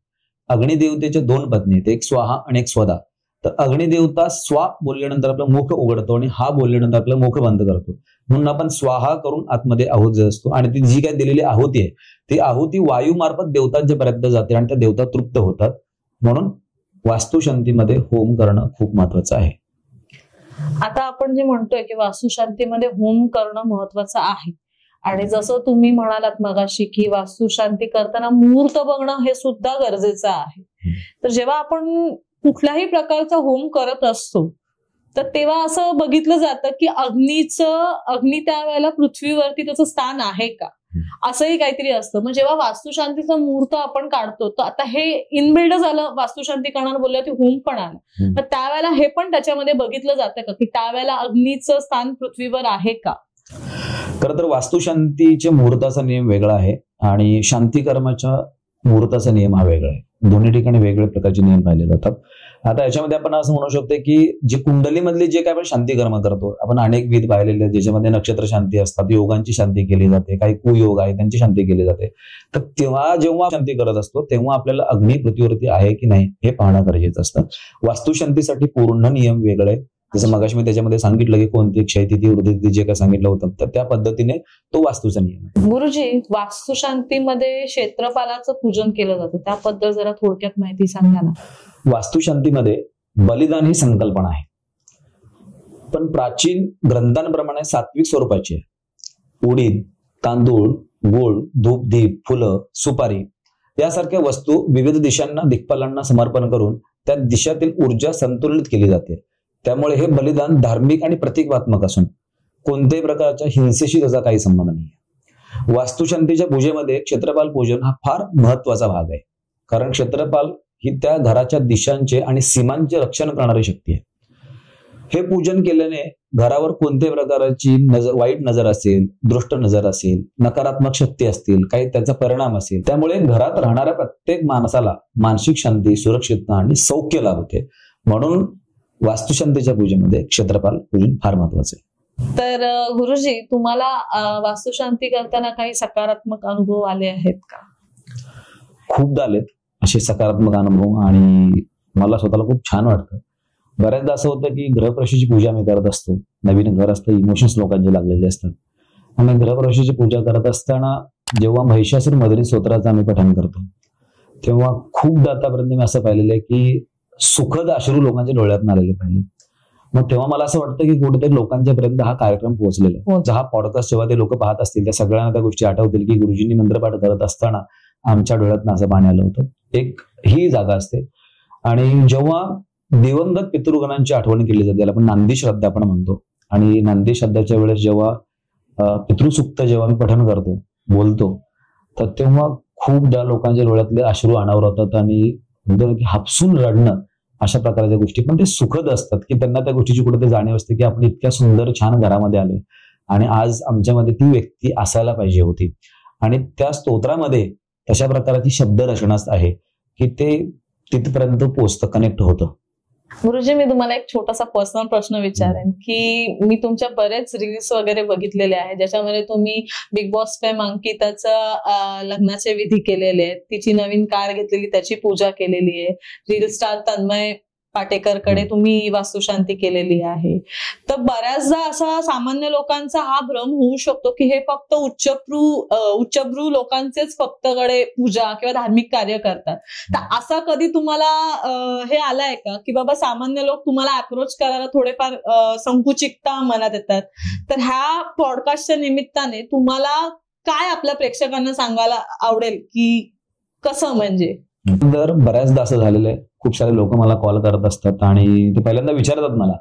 अग्निदेवतेच्या 2 पत्नी आहेत, एक स्वाहा आणि एक स्वदा. तर अग्निदेवता स्वा बोलल्यानंतर आपलं मुख उघडतो आणि हा बोलल्यानंतर आपलं मुख बंद करतो, म्हणून आपण स्वाहा करून आतमध्ये आहुती देत असतो आणि ती जी काय दिलेली आहुती आहे ती आहुती वायूमार्फत देवतांच्या पर्यंत जाते आणि त्या देवता तृप्त होतात. म्हणून वास्तुशांतीमध्ये होम करणं खूप महत्वाचं आहे. आता आपण जे म्हणतोय की वास्तुशांतीमध्ये होम करणं महत्वाचं आहे आणि जसं तुम्ही म्हणालात मगाशी की वास्तुशांती करताना मुहूर्त बघणं हे सुद्धा गरजेचं आहे, तर जेव्हा आपण कुठल्याही प्रकारचा होम करत असतो तर तेव्हा असं बघितलं जातं की अग्नी त्यावेळेला पृथ्वीवरती त्याचं स्थान आहे का, असंही काहीतरी असतं. मग जेव्हा वास्तुशांतीचा मुहूर्त आपण काढतो तर आता हे इनबिल्ड झालं, वास्तुशांती करणार बोललं की होम पण आलं, तर त्यावेळेला हे पण त्याच्यामध्ये बघितलं जातं का की त्यावेळेला अग्नीचं स्थान पृथ्वीवर आहे का? खरं तर वास्तुशांतीच्या मुहूर्ताचा नियम वेगळा आहे आणि शांती कर्माच्या मुहूर्ताचा नियम हा वेगळा आहे. दोन्ही ठिकाणी वेगवेगळ्या प्रकारचे नियम पाहिले जातात. आता याच्यामध्ये आपण असं म्हणू शकतो की जे कुंडलीमधले जे काय आपण शांती कर्म करतो, आपण अनेक विध पाहिलेले आहेत ज्याच्यामध्ये नक्षत्र शांती असतात, योगांची शांती केली जाते, काही कुयोग आहे त्यांची शांती केली जाते. तर तेव्हा जेव्हा शांती करत असतो तेव्हा आपल्याला अग्नी पृथ्वीवरती आहे की नाही हे पाहणं गरजेचं असतं. वास्तुशांतीसाठी पूर्ण नियम वेगळे, जसं मगाशी मी त्याच्यामध्ये सांगितलं की कोणती क्षयतिथी, वृद्धितिथी जे काय सांगितलं होतं तर त्या पद्धतीने तो वास्तूचा नियम आहे. गुरुजी, वास्तुशांतीमध्ये क्षेत्रपालाचं पूजन केलं जातं, त्याबद्दल जरा थोडक्यात माहिती सांगा ना. वास्तुशांतीमध्ये बलिदान ही संकल्पना आहे, पण प्राचीन ग्रंथांप्रमाणे सात्विक स्वरूपाची आहे. उडीद, तांदूळ, गोळ, धूप, दीप, फुलं, सुपारी यासारख्या वस्तू विविध दिशांना दिक्पालांना समर्पण करून त्या दिशातील ऊर्जा संतुलित केली जाते. त्यामुळे हे बलिदान धार्मिक आणि प्रतिकात्मक असून कोणत्याही प्रकारच्या हिंसेशी त्याचा काही संबंध नाही. वास्तुशांतीच्या पूजेमध्ये क्षेत्रपाल पूजन हा फार महत्वाचा भाग आहे, कारण क्षेत्रपाल ही त्या घराच्या दिशांचे आणि सीमांचे रक्षण करणारी शक्ती आहे. हे पूजन केल्याने घरावर कोणत्याही प्रकारची वाईट नजर असेल, दृष्ट नजर असेल, नकारात्मक शक्ती असतील, काही त्याचा परिणाम असेल, त्यामुळे घरात राहणाऱ्या प्रत्येक माणसाला मानसिक शांती, सुरक्षितता आणि सौख्य लाभते. म्हणून वास्तुशांतीच्या पूजेमध्ये क्षेत्रपाल पूजन फार महत्वाचं आहे. तर गुरुजी, तुम्हाला वास्तुशांती करताना काही सकारात्मक अनुभव आले आहेत का? खूपदा आलेत असे सकारात्मक अनुभव आणि मला स्वतःला खूप छान वाटतं. बऱ्याचदा असं होतं की गृहप्रवेशाची पूजा मी करत असतो. नवीन घर असतं, इमोशन्स लोकांचे लागलेले असतात आणि गृहप्रवेशाची पूजा करत असताना जेव्हा महिषासूर मर्दिनी स्तोत्राचं आम्ही पठण करतो तेव्हा खूपदा आतापर्यंत मी असं पाहिलेलं आहे की सुखद अश्रू लोकांच्या डोळ्यात आलेले पाहिले. मग तेव्हा मला असं वाटतं की कुठेतरी लोकांच्या पर्यंत हा कार्यक्रम पोहोचलेला आहे. हा पॉडकास्ट जेव्हा ते लोक पाहत असतील त्या सगळ्यांना त्या गोष्टी आठवतील की गुरुजींनी मंत्रपाठ करत असताना आमच्या डोळ्यात असं पाणी आलं होतं. एक ही जागा असते. आणि जेव्हा दिवंगत पितृगणांची आठवण केली जाते, त्याला आपण नांदी श्रद्धा आपण म्हणतो, आणि नांदी श्रद्धाच्या वेळेस जेव्हा पितृसुक्त जेव्हा मी पठण करतो, बोलतो, तर तेव्हा खूपदा लोकांच्या डोळ्यातले अश्रू अनावर होतात आणि हापसून रडणं अशा प्रकारच्या गोष्टी, पण ते सुखद असतात की त्यांना त्या गोष्टीची कुठे जाणीव असते की आपण इतक्या सुंदर छान घरामध्ये आलोय आणि आज आमच्यामध्ये ती व्यक्ती असायला पाहिजे होती. आणि त्या स्तोत्रामध्ये तशा प्रकारची शब्द रचना आहे की ते तिथपर्यंत पोहोचतं, कनेक्ट होतं. गुरुजी, मी तुम्हाला एक छोटासा पर्सनल प्रश्न विचारेन की मी तुमच्या बरेच रील्स वगैरे बघितलेले आहेत ज्याच्यामध्ये तुम्ही बिग बॉस फेम अंकिताचं लग्नाचे विधी केलेले आहेत, तिची नवीन कार घेतलेली, त्याची पूजा केलेली आहे, रील स्टार तन्मय पाटेकरकडे तुम्ही वास्तुशांती केलेली आहे. तर बऱ्याचदा असा सामान्य लोकांचा हा भ्रम होऊ शकतो की हे फक्त उच्चभ्रू लोकांचेच फक्त कडे पूजा किंवा धार्मिक कार्य करतात. तर असा कधी तुम्हाला हे आलंय का की बाबा सामान्य लोक तुम्हाला अप्रोच करायला थोडेफार संकुचितता मनात येतात? तर ह्या पॉडकास्टच्या निमित्ताने तुम्हाला काय आपल्या प्रेक्षकांना सांगायला आवडेल की कसं? म्हणजे तर बऱ्याचदा असं झालेलं आहे, खूप सारे लोक मला कॉल करत असतात आणि ते पहिल्यांदा विचारतात मला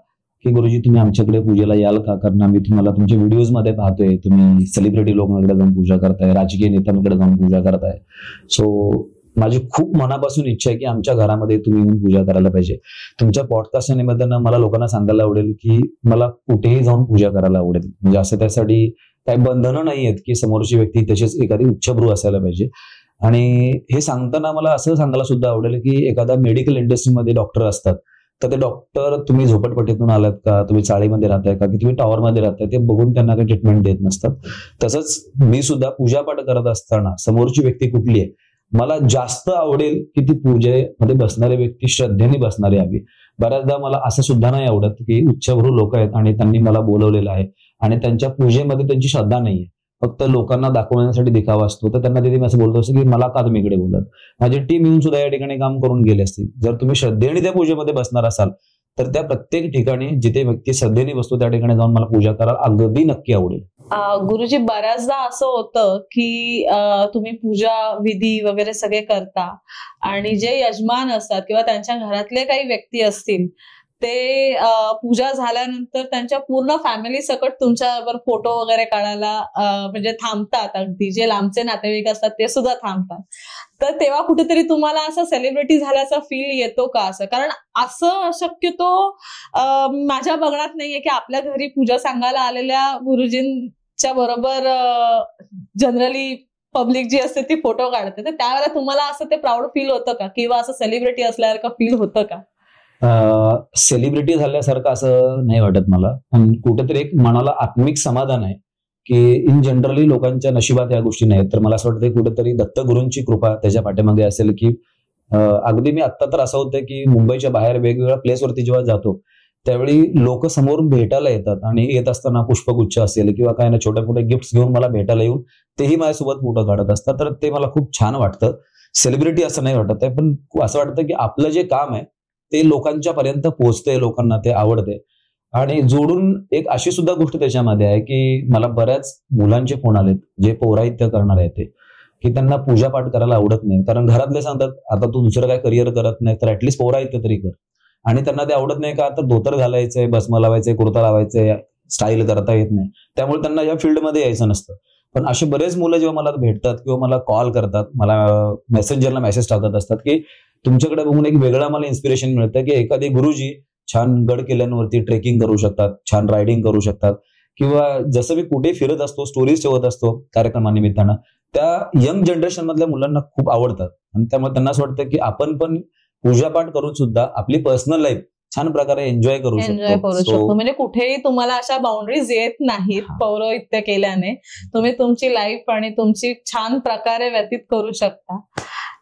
की गुरुजी तुम्ही आमच्याकडे पूजेला याल का? कारण आम्ही तुम्हाला तुमच्या व्हिडिओज मध्ये पाहतोय, तुम्ही सेलिब्रिटी लोकांकडे जाऊन पूजा करताय, राजकीय नेत्यांकडे जाऊन पूजा करताय. सो माझी खूप मनापासून इच्छा आहे की आमच्या घरामध्ये तुम्ही येऊन पूजा करायला पाहिजे. तुमच्या पॉडकास्टच्या निमित्तानं मला लोकांना सांगायला आवडेल की मला कुठेही जाऊन पूजा करायला आवडेल. म्हणजे असं त्यासाठी काही बंधनं नाही आहेत की समोरची व्यक्ती तशीच एखादी उच्चभ्रू असायला पाहिजे. आणि हे सांगताना मला असं सांगायला सुद्धा आवडेल की एखादा मेडिकल इंडस्ट्रीमध्ये डॉक्टर असतात, तर ते डॉक्टर तुम्ही झोपडपट्टीतून आलात का, तुम्ही चाळीमध्ये राहताय का, की तुम्ही टॉवरमध्ये राहताय, ते बघून त्यांना काही ट्रीटमेंट देत नसतात. तसंच मी सुद्धा पूजापाठ करत असताना समोरची व्यक्ती कुठली आहे, मला जास्त आवडेल की ती पूजेमध्ये बसणारी व्यक्ती श्रद्धेने बसणारी हवी. बऱ्याचदा मला असं सुद्धा नाही आवडत की उच्चभ्रू लोक आहेत आणि त्यांनी मला बोलवलेलं आहे आणि त्यांच्या पूजेमध्ये त्यांची श्रद्धा नाहीये, फक्त लोकांना दाखवण्यासाठी दिखावा असतो. तर त्यांना तिथे मी असं बोलतो असं की मला का तुम्ही इकडे बोलत, माझी टीम येऊन सुद्धा या ठिकाणी काम करून गेले असतील. जर तुम्ही श्रद्धेने त्या पूजेमध्ये बसणार असाल तर त्या प्रत्येक ठिकाणी जिथे व्यक्ती श्रद्धेने बसतो त्या ठिकाणी जाऊन मला पूजा करायला अगदी नक्की आवडेल. गुरुजी, बऱ्याचदा असं होतं की तुम्ही पूजा विधी वगैरे सगळे करता आणि जे यजमान असतात किंवा त्यांच्या घरातले काही व्यक्ती असतील ते पूजा झाल्यानंतर त्यांच्या पूर्ण फॅमिली सकट तुमच्यावर फोटो वगैरे काढायला म्हणजे थांबतात. अगदी जे लांबचे नातेवाईक असतात ते सुद्धा थांबतात. तर तेव्हा कुठेतरी तुम्हाला असं सेलिब्रिटी झाल्याचा फील येतो का? असं कारण असं शक्यतो माझ्या बघण्यात नाहीये की आपल्या घरी पूजा सांगायला आलेल्या गुरुजींच्या बरोबर जनरली पब्लिक जी असते ती फोटो काढते. तर त्यावेळेला तुम्हाला असं ते प्राऊड फील होतं का किंवा असं सेलिब्रिटी असल्यासारखं फील होतं का? सेलिब्रिटी झाल्यासारखं असं नाही वाटत मला, पण कुठेतरी एक मनाला आत्मिक समाधान आहे की इन जनरली लोकांच्या नशिबात या गोष्टी नाहीत. तर मला असं वाटतं कुठेतरी दत्तगुरूंची कृपा त्याच्या पाठीमागे असेल की अगदी मी आत्ता तर असं होतं की मुंबईच्या बाहेर वेगवेगळ्या प्लेसवरती जेव्हा जातो त्यावेळी लोक समोरून भेटायला येतात आणि येत असताना पुष्पगुच्छ असेल किंवा काय ना छोटे मोठे गिफ्ट्स घेऊन मला भेटायला येऊन तेही माझ्यासोबत फोटो काढत असतात. तर ते मला खूप छान वाटतं. सेलिब्रिटी असं नाही वाटत आहे, पण असं वाटतं की आपलं जे काम आहे ते लोकांच्या पर्यंत पोहोचते, लोकांना ते आवडते. आणि जोडून एक अशी सुद्धा गोष्ट त्याच्यामध्ये आहे की मला बऱ्याच मुलांचे फोन आलेत जे पौराहित्य करणार आहेत ते की त्यांना पूजापाठ करायला आवडत नाही, कारण घरातले सांगतात आता तू दुसरं काय करिअर करत नाही तर ऍटलीस्ट पौराहित्य तरी कर, आणि त्यांना ते आवडत नाही का तर धोतर घालायचंय, भस्म लावायचंय, कुर्ता लावायचंय, स्टाईल करता येत नाही, त्यामुळे त्यांना या फील्डमध्ये यायचं नसतं. पण असे बरेच मुलं जेव्हा मला भेटतात किंवा मला कॉल करतात, मला मेसेंजरला मेसेज टाकत असतात की तुमच्याकडे बघून एक वेगळं मला इन्स्पिरेशन मिळतं की एखादे गुरुजी छान गड किल्ल्यांवरती ट्रेकिंग करू शकतात, छान रायडिंग करू शकतात, किंवा जसं मी कुठे फिरत असतो स्टोरीज ठेवत असतो कार्यक्रमानिमित्तानं, त्या यंग जनरेशन मधल्या मुलांना खूप आवडतात. आणि त्यामुळे त्यांना असं वाटतं की आपण पण पूजापाठ करून सुद्धा आपली पर्सनल लाईफ छान प्रकारे एन्जॉय करू शकतो. म्हणजे कुठेही तुम्हाला अशा बाउंड्रीज येत नाहीत पौरोहित्य केल्याने. तुम्ही तुमची लाईफ आणि तुमची छान प्रकारे व्यतीत करू शकता.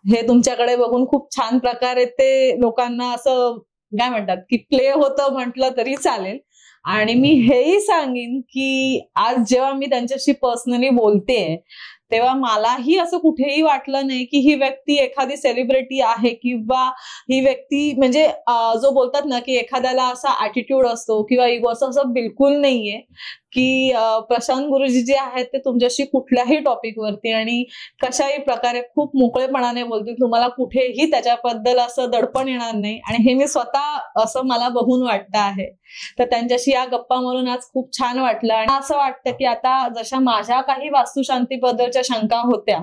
हे तुमच्याकडे बघून खूप छान प्रकारे ते लोकांना असं काय म्हणतात की प्ले होतं म्हटलं तरी चालेल. आणि मी हेही सांगेन की आज जेव्हा मी त्यांच्याशी पर्सनली बोलतेय तेव्हा मलाही असं कुठेही वाटलं नाही की ही व्यक्ती एखादी सेलिब्रिटी आहे, किंवा ही व्यक्ती म्हणजे जो बोलतात ना की एखाद्याला असा ऍटिट्यूड असतो किंवा इगो असं बिलकुल नाहीये. की प्रशांत गुरुजी जे आहेत ते तुमच्याशी कुठल्याही टॉपिकवरती आणि कशाही प्रकारे खूप मोकळेपणाने बोलतील. तुम्हाला कुठेही त्याच्याबद्दल असं दडपण येणार नाही, आणि हे मी स्वतः असं मला बघून वाटतं आहे. तर त्यांच्याशी या गप्पा मारून आज खूप छान वाटलं. आणि असं वाटतं की आता जशा माझ्या काही वास्तुशांतीबद्दलच्या शंका होत्या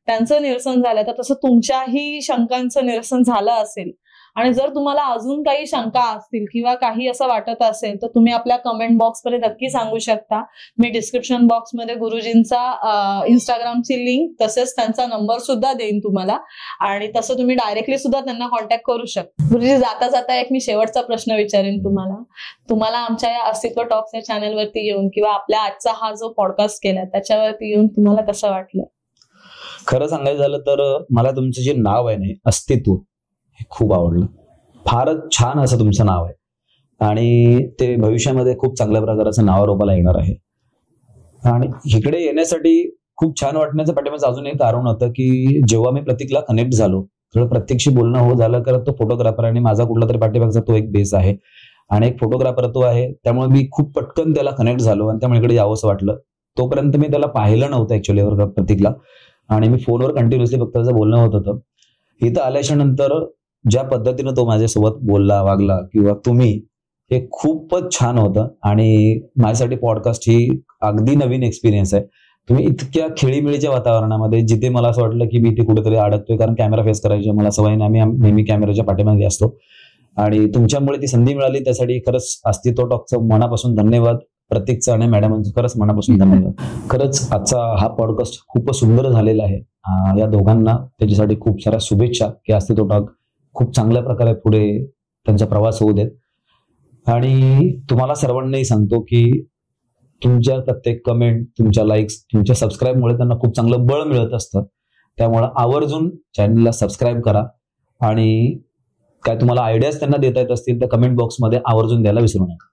त्यांचं निरसन झालं, तर तसं तुमच्याही शंकांचं निरसन झालं असेल. आणि जर तुम्हाला अजून काही शंका असतील किंवा काही असं वाटत असेल तर तुम्ही आपल्या कमेंट बॉक्समध्ये नक्की सांगू शकता. मी डिस्क्रिप्शन बॉक्समध्ये गुरुजींचा इंस्टाग्रामची लिंक तसेच त्यांचा नंबर सुद्धा देईन तुम्हाला, आणि तसं तुम्ही डायरेक्टली सुद्धा त्यांना कॉन्टॅक्ट करू शकता. गुरुजी, जाता जाता एक मी शेवटचा प्रश्न विचारेन तुम्हाला आमच्या या अस्तित्व टॉक्स या चॅनलवरती येऊन किंवा आपल्या आजचा हा जो पॉडकास्ट केला त्याच्यावरती येऊन तुम्हाला कसं वाटलं? खरं सांगायचं झालं तर मला तुमचं जे नाव आहे ना, अस्तित्व, हे खूप आवडलं. फारच छान असं तुमचं नाव आहे, आणि ते भविष्यामध्ये खूप चांगल्या प्रकारचं नावारूपाला येणार आहे. आणि इकडे येण्यासाठी खूप छान वाटण्याचं पाठीमागचं अजून एक कारण होतं की जेव्हा मी प्रतीकला कनेक्ट झालो तेव्हा प्रत्यक्ष बोलणं हो झालं, कारण तो फोटोग्राफर आणि माझा कुठला तरी पाठीमागचा तो एक बेस आहे आणि एक फोटोग्राफर तो आहे, त्यामुळे मी खूप पटकन त्याला कनेक्ट झालो आणि त्यामुळे इकडे यावंसं वाटलं. तोपर्यंत मी त्याला पाहिलं नव्हतं ऍक्च्युअली प्रतीकला, आणि मी फोनवर कंटिन्युअसली फक्त त्याचं बोलणं होत होतं. इथं आल्याच्या नंतर ज्या पद्धतीनं तो माझ्यासोबत बोलला वागला किंवा तुम्ही, हे खूपच छान होतं. आणि माझ्यासाठी पॉडकास्ट ही अगदी नवीन एक्सपिरियन्स आहे. तुम्ही इतक्या खेळीमेळीच्या वातावरणामध्ये, जिथे मला असं वाटलं की मी इथे कुठेतरी अडकतोय, कारण कॅमेरा फेस करायची मला सवय नाही, आम्ही नेहमी कॅमेराच्या पाठीमागे असतो, आणि तुमच्यामुळे ती संधी मिळाली त्यासाठी खरंच अस्तित्व टॉकचं मनापासून धन्यवाद. प्रतीकचं आणि मॅडमांचं खरंच मनापासून धन्यवाद. खरंच आजचा हा पॉडकास्ट खूपच सुंदर झालेला आहे. या दोघांना त्याच्यासाठी खूप साऱ्या शुभेच्छा की अस्तित्व टॉक खूप चांगल्या प्रकारे पुढे त्यांचा प्रवास होऊ देत. आणि तुम्हाला सर्वांनाही सांगतो की तुमच्या प्रत्येक कमेंट, तुमच्या लाईक्स, तुमच्या सबस्क्राईबमुळे त्यांना खूप चांगलं बळ मिळत असतं. त्यामुळे आवर्जून चॅनलला सबस्क्राईब करा, आणि काय तुम्हाला आयडियाज त्यांना देता येत असतील तर कमेंट बॉक्समध्ये आवर्जून द्यायला विसरू नका.